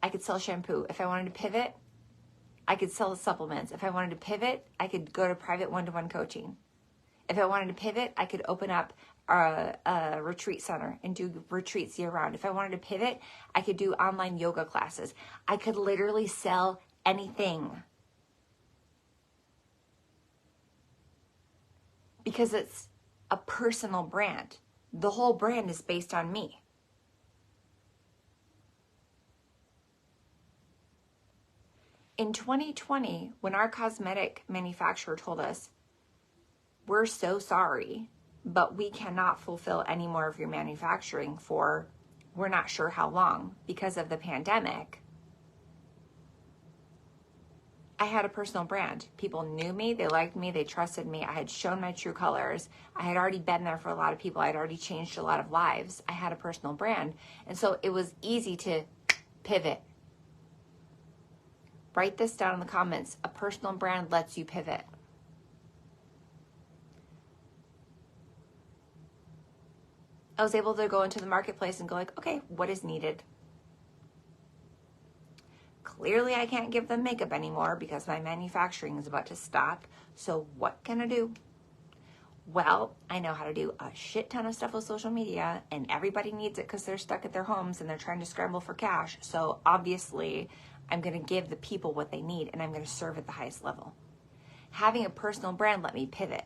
I could sell shampoo. If I wanted to pivot, I could sell supplements. If I wanted to pivot, I could go to private one-to-one coaching. If I wanted to pivot, I could open up a retreat center and do retreats year-round. If I wanted to pivot, I could do online yoga classes. I could literally sell anything. Because it's a personal brand. The whole brand is based on me. In 2020, when our cosmetic manufacturer told us, we're so sorry, but we cannot fulfill any more of your manufacturing for we're not sure how long because of the pandemic, I had a personal brand. People knew me, they liked me, they trusted me. I had shown my true colors. I had already been there for a lot of people. I had already changed a lot of lives. I had a personal brand. And so it was easy to pivot. Write this down in the comments. A personal brand lets you pivot. I was able to go into the marketplace and go like, okay, what is needed? Clearly, I can't give them makeup anymore because my manufacturing is about to stop. So what can I do? Well, I know how to do a shit ton of stuff with social media, and everybody needs it because they're stuck at their homes and they're trying to scramble for cash. So obviously, I'm going to give the people what they need, and I'm going to serve at the highest level. Having a personal brand let me pivot.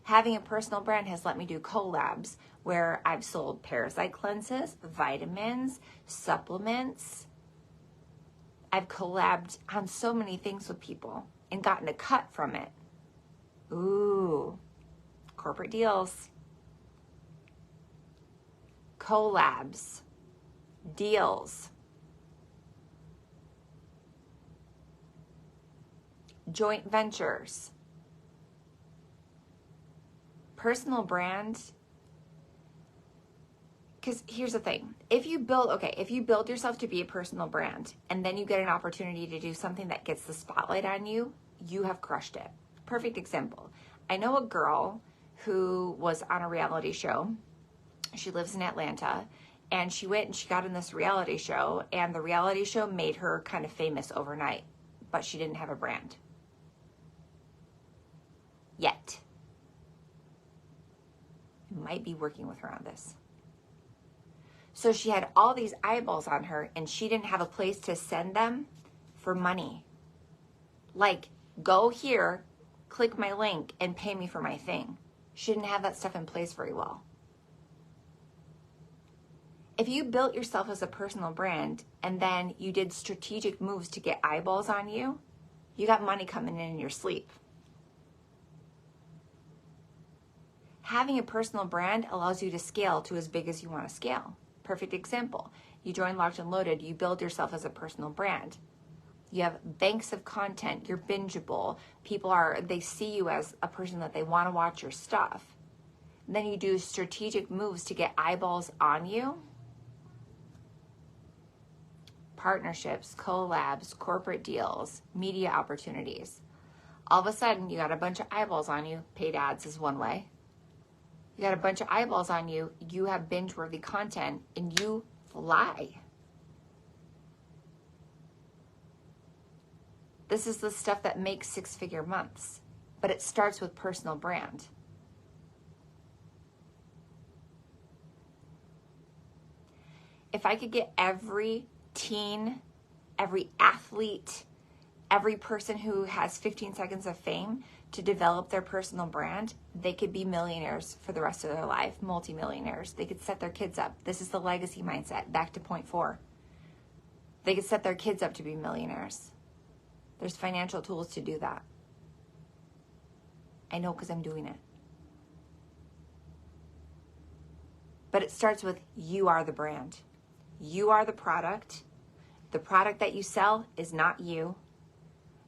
Having a personal brand has let me do collabs where I've sold parasite cleanses, vitamins, supplements. I've collabed on so many things with people and gotten a cut from it. Ooh, corporate deals. Collabs, deals, joint ventures. Personal brand, because here's the thing. If you build yourself to be a personal brand and then you get an opportunity to do something that gets the spotlight on you, you have crushed it. Perfect example. I know a girl who was on a reality show. She lives in Atlanta, and she went and she got in this reality show, and the reality show made her kind of famous overnight, but she didn't have a brand yet. Might be working with her on this. So she had all these eyeballs on her, and she didn't have a place to send them for money. Like, go here, click my link, and pay me for my thing. She didn't have that stuff in place very well. If you built yourself as a personal brand and then you did strategic moves to get eyeballs on you, you got money coming in your sleep. Having a personal brand allows you to scale to as big as you want to scale. Perfect example. You join Locked and Loaded, you build yourself as a personal brand. You have banks of content, you're bingeable. They see you as a person that they want to watch your stuff. And then you do strategic moves to get eyeballs on you. Partnerships, collabs, corporate deals, media opportunities. All of a sudden, you got a bunch of eyeballs on you. Paid ads is one way. You got a bunch of eyeballs on you. You have binge-worthy content, and you fly. This is the stuff that makes six-figure months, but it starts with personal brand. If I could get every teen, every athlete, every person who has 15 seconds of fame to develop their personal brand, they could be millionaires for the rest of their life, multimillionaires. They could set their kids up. This is the legacy mindset, back to point 4. They could set their kids up to be millionaires. There's financial tools to do that. I know because I'm doing it. But it starts with you are the brand. You are the product. The product that you sell is not you.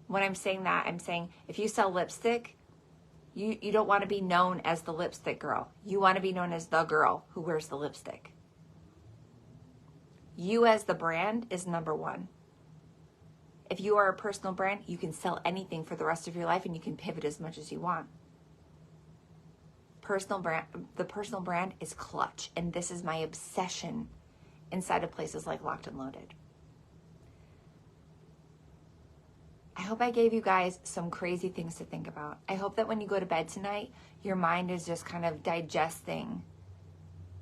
When I'm saying that, I'm saying if you sell lipstick, you don't want to be known as the lipstick girl. You want to be known as the girl who wears the lipstick. You as the brand is number one. If you are a personal brand, you can sell anything for the rest of your life and you can pivot as much as you want. The personal brand is clutch, and this is my obsession inside of places like Locked and Loaded. I hope I gave you guys some crazy things to think about. I hope that when you go to bed tonight, your mind is just kind of digesting,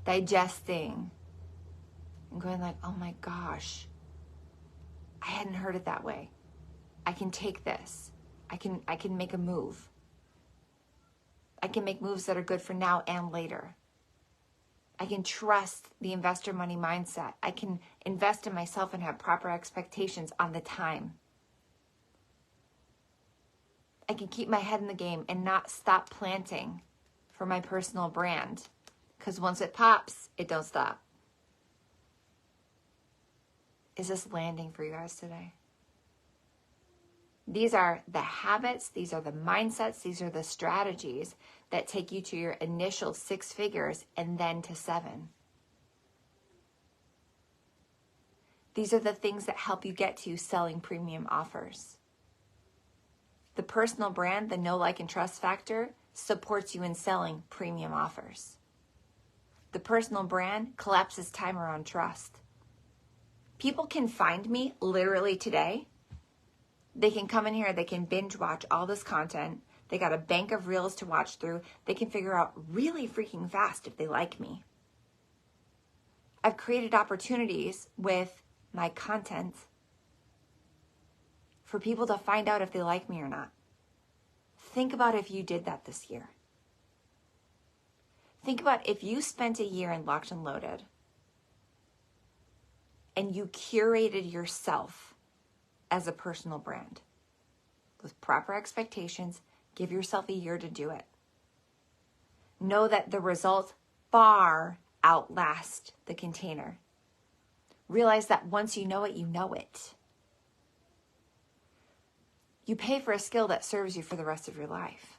and going like, oh my gosh, I hadn't heard it that way. I can take this. I can make a move. I can make moves that are good for now and later. I can trust the investor money mindset. I can invest in myself and have proper expectations on the time. I can keep my head in the game and not stop planting for my personal brand. Because once it pops, it don't stop. Is this landing for you guys today? These are the habits, these are the mindsets, these are the strategies that take you to your initial 6 figures and then to 7. These are the things that help you get to selling premium offers. The personal brand, the know, like, and trust factor supports you in selling premium offers. The personal brand collapses time around trust. People can find me literally today. They can come in here, they can binge watch all this content. They got a bank of reels to watch through. They can figure out really freaking fast if they like me. I've created opportunities with my content for people to find out if they like me or not. Think about if you did that this year. Think about if you spent a year in Locked and Loaded and you curated yourself as a personal brand with proper expectations, give yourself a year to do it. Know that the results far outlast the container. Realize that once you know it, you know it. You pay for a skill that serves you for the rest of your life.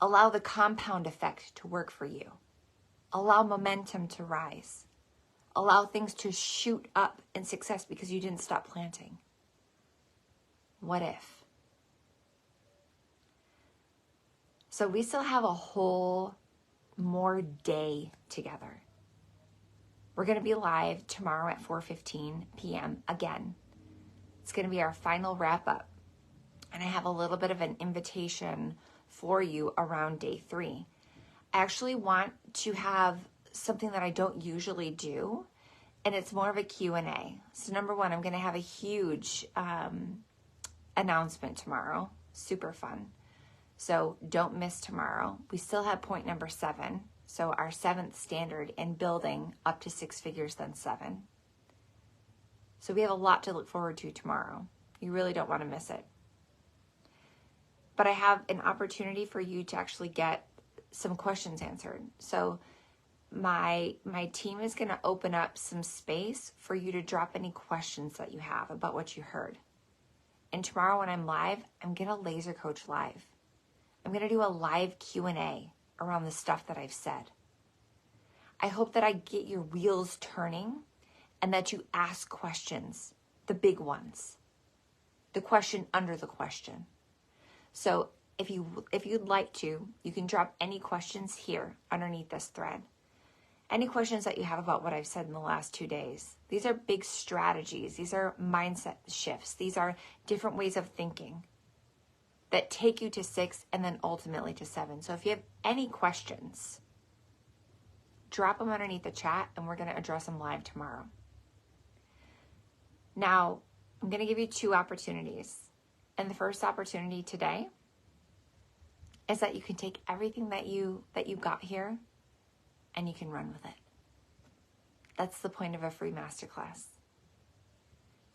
Allow the compound effect to work for you. Allow momentum to rise. Allow things to shoot up in success because you didn't stop planting. What if? So we still have a whole more day together. We're going to be live tomorrow at 4:15 p.m. again. It's going to be our final wrap up. And I have a little bit of an invitation for you around day 3. I actually want to have something that I don't usually do, and it's more of a Q&A. So number 1, I'm going to have a huge announcement tomorrow. Super fun. So don't miss tomorrow. We still have point number 7. So our 7th standard in building up to 6 figures, then 7. So we have a lot to look forward to tomorrow. You really don't want to miss it. But I have an opportunity for you to actually get some questions answered. So my team is going to open up some space for you to drop any questions that you have about what you heard. And tomorrow when I'm live, I'm going to laser coach live. I'm going to do a live Q&A around the stuff that I've said. I hope that I get your wheels turning and that you ask questions, the big ones, the question under the question. So if you'd like to, you can drop any questions here underneath this thread. Any questions that you have about what I've said in the last 2 days. These are big strategies. These are mindset shifts. These are different ways of thinking that take you to 6 and then ultimately to 7. So if you have any questions, drop them underneath the chat and we're going to address them live tomorrow. Now, I'm going to give you 2 opportunities. And the first opportunity today is that you can take everything that you got here and you can run with it. That's the point of a free masterclass.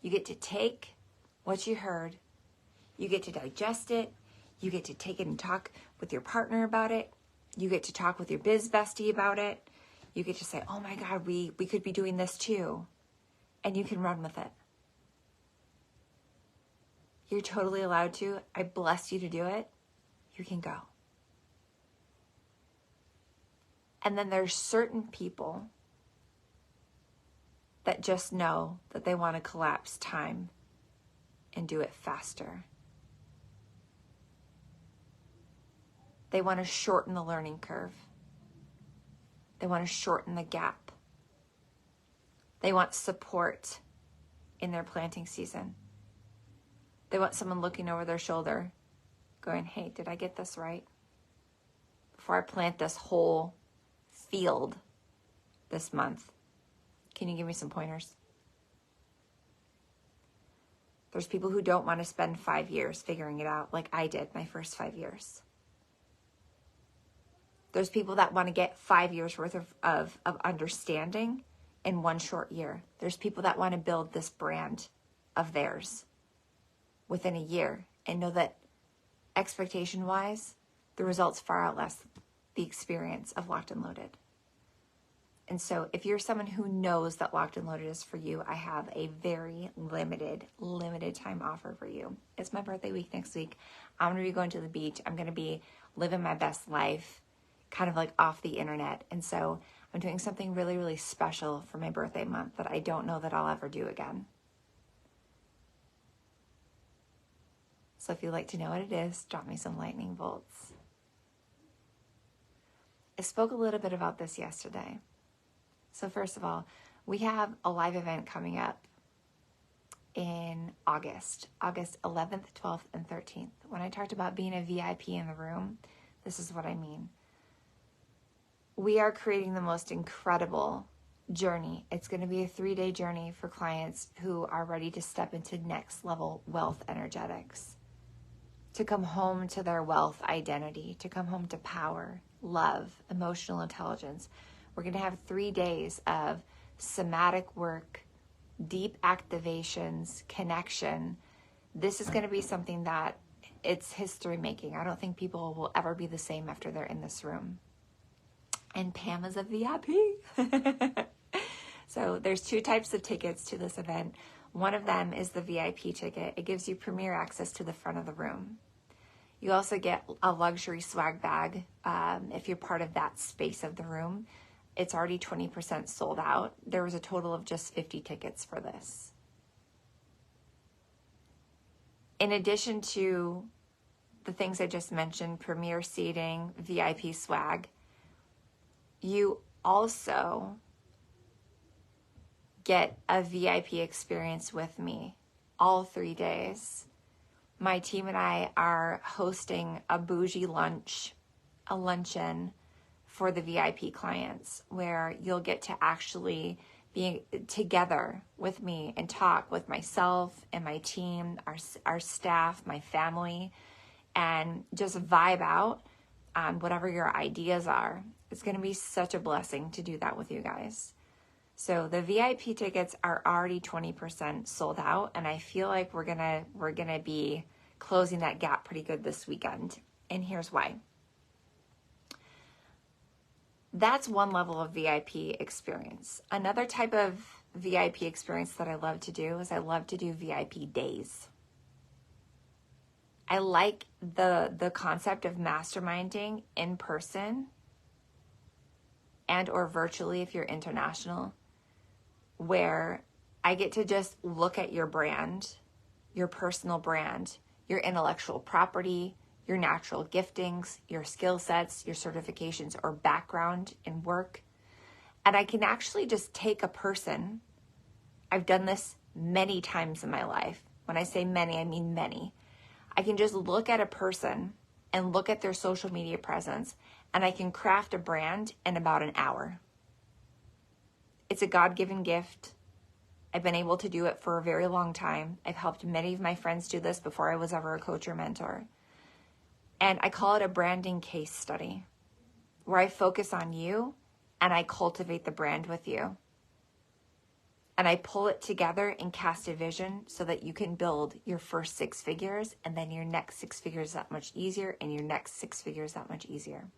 You get to take what you heard, you get to digest it, you get to take it and talk with your partner about it, you get to talk with your biz bestie about it, you get to say, oh my God, we could be doing this too, and you can run with it. You're totally allowed to. I bless you to do it. You can go. And then there's certain people that just know that they want to collapse time and do it faster. They want to shorten the learning curve. They want to shorten the gap. They want support in their planting season. They want someone looking over their shoulder going, hey, did I get this right? Before I plant this whole field this month, can you give me some pointers? There's people who don't want to spend 5 years figuring it out like I did my first 5 years. There's people that want to get 5 years worth of understanding in 1 short year. There's people that want to build this brand of theirs within a year and know that expectation-wise, the results far outlast the experience of Locked and Loaded. And so if you're someone who knows that Locked and Loaded is for you, I have a very limited time offer for you. It's my birthday week next week. I'm going to be going to the beach. I'm going to be living my best life, kind of like off the internet. And so I'm doing something really, really special for my birthday month that I don't know that I'll ever do again. So if you'd like to know what it is, drop me some lightning bolts. I spoke a little bit about this yesterday. So first of all, we have a live event coming up in August 11th, 12th, and 13th. When I talked about being a VIP in the room, this is what I mean. We are creating the most incredible journey. It's going to be a 3-day journey for clients who are ready to step into next level wealth energetics. to come home to their wealth identity, to come home to power, love, emotional intelligence. We're going to have 3 days of somatic work, deep activations, connection. This is going to be something that it's history making. I don't think people will ever be the same after they're in this room. And Pam is a VIP. So there's 2 types of tickets to this event. One of them is the VIP ticket. It gives you premier access to the front of the room. You also get a luxury swag bag if you're part of that space of the room. It's already 20% sold out. There was a total of just 50 tickets for this. In addition to the things I just mentioned, premier seating, VIP swag, you also get a VIP experience with me all 3 days. My team and I are hosting a bougie lunch, a luncheon for the VIP clients, where you'll get to actually be together with me and talk with myself and my team, our staff, my family, and just vibe out on whatever your ideas are. It's going to be such a blessing to do that with you guys. So the VIP tickets are already 20% sold out, and I feel like we're gonna be closing that gap pretty good this weekend. And here's why. That's one level of VIP experience. Another type of VIP experience that I love to do is I love to do VIP days. I like the concept of masterminding in person and or virtually if you're international, where I get to just look at your brand, your personal brand, your intellectual property, your natural giftings, your skill sets, your certifications or background in work. And I can actually just take a person. I've done this many times in my life. When I say many, I mean many. I can just look at a person and look at their social media presence, and I can craft a brand in about an hour. It's a God-given gift. I've been able to do it for a very long time. I've helped many of my friends do this before I was ever a coach or mentor. And I call it a branding case study, where I focus on you and I cultivate the brand with you. And I pull it together and cast a vision so that you can build your first 6 figures, and then your next 6 figures that much easier, and your next 6 figures that much easier.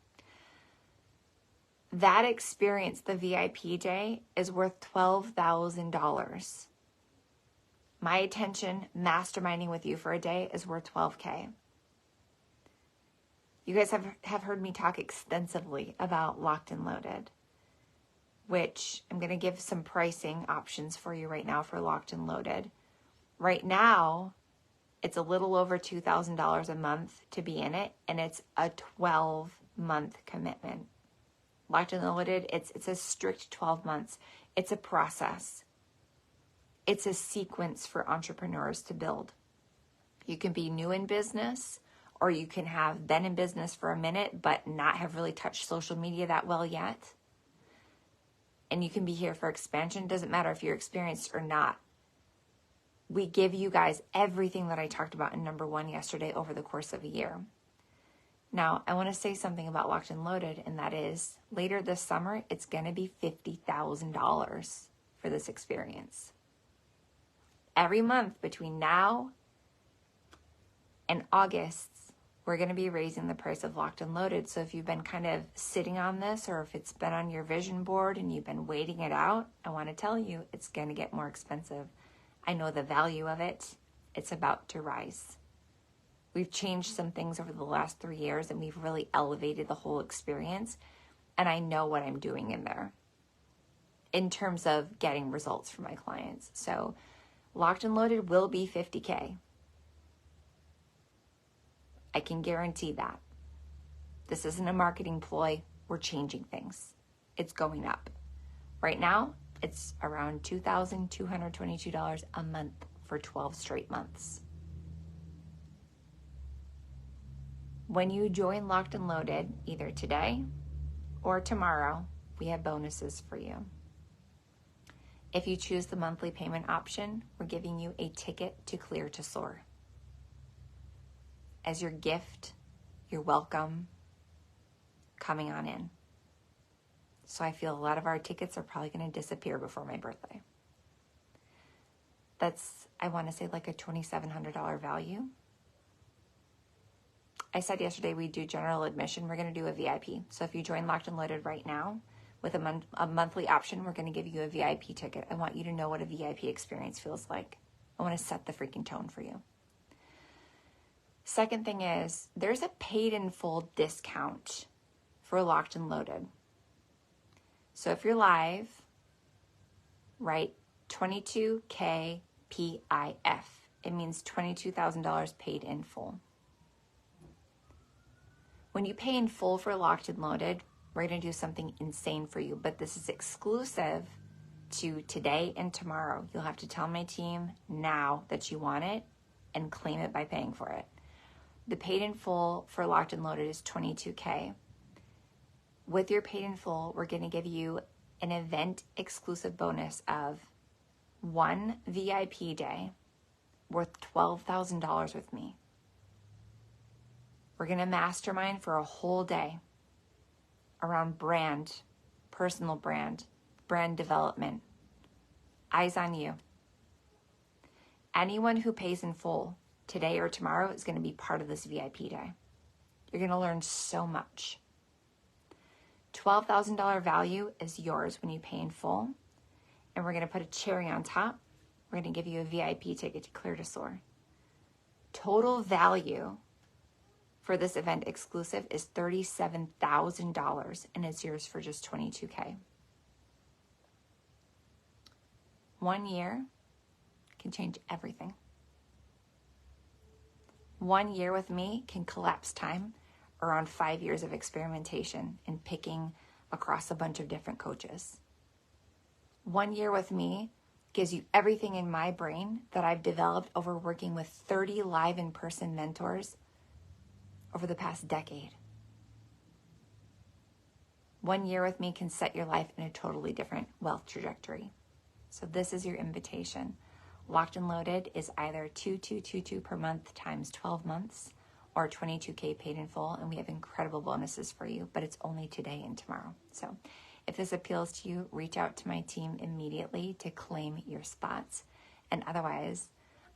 That experience, the VIP day, is worth $12,000. My attention, masterminding with you for a day, is worth $12K. You guys have heard me talk extensively about Locked and Loaded, which I'm going to give some pricing options for you right now for Locked and Loaded. Right now, it's a little over $2,000 a month to be in it, and it's a 12-month commitment. Locked and Loaded, it's a strict 12 months. It's a process. It's a sequence for entrepreneurs to build. You can be new in business, or you can have been in business for a minute but not have really touched social media that well yet. And you can be here for expansion. It doesn't matter if you're experienced or not. We give you guys everything that I talked about in number 1 yesterday over the course of a year. Now, I want to say something about Locked and Loaded, and that is later this summer, it's going to be $50,000 for this experience. Every month between now and August, we're going to be raising the price of Locked and Loaded. So if you've been kind of sitting on this, or if it's been on your vision board and you've been waiting it out, I want to tell you it's going to get more expensive. I know the value of it. It's about to rise. We've changed some things over the last 3 years, and we've really elevated the whole experience. And I know what I'm doing in there in terms of getting results for my clients. So Locked and Loaded will be $50K. I can guarantee that. This isn't a marketing ploy. We're changing things. It's going up. Right now, it's around $2,222 a month for 12 straight months. When you join Locked and Loaded, either today or tomorrow, we have bonuses for you. If you choose the monthly payment option, we're giving you a ticket to Clear to Soar. as your gift, your welcome, coming on in. So I feel a lot of our tickets are probably going to disappear before my birthday. That's, I want to say, like a $2,700 value. I said yesterday we do general admission. We're going to do a VIP. So if you join Locked and Loaded right now with a monthly option, we're going to give you a VIP ticket. I want you to know what a VIP experience feels like. I want to set the freaking tone for you. Second thing is, there's a paid in full discount for Locked and Loaded. So if you're live, write 22K PIF. It means $22,000 paid in full. When you pay in full for Locked and Loaded, we're going to do something insane for you, but this is exclusive to today and tomorrow. You'll have to tell my team now that you want it and claim it by paying for it. The paid in full for Locked and Loaded is $22K. With your paid in full, we're going to give you an event exclusive bonus of one VIP day worth $12,000 with me. We're going to mastermind for a whole day around brand, personal brand development. Eyes on you. Anyone who pays in full today or tomorrow is going to be part of this VIP day. You're going to learn so much. $12,000 value is yours when you pay in full. And we're going to put a cherry on top. We're going to give you a VIP ticket to Clear to Soar. Total value for this event exclusive is $37,000, and it's yours for just $22K. 1 year can change everything. 1 year with me can collapse time around 5 years of experimentation and picking across a bunch of different coaches. 1 year with me gives you everything in my brain that I've developed over working with 30 live in-person mentors over the past decade. 1 year with me can set your life in a totally different wealth trajectory. So this is your invitation. Locked and Loaded is either $2,222 per month times 12 months or $22K paid in full, and we have incredible bonuses for you, but it's only today and tomorrow. So if this appeals to you, reach out to my team immediately to claim your spots. And otherwise,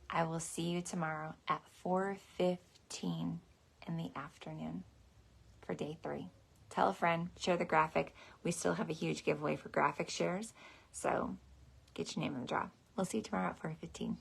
I will see you tomorrow at 4:15 in the afternoon for day 3. Tell a friend, share the graphic. We still have a huge giveaway for graphic shares, so get your name in the draw. We'll see you tomorrow at 4:15.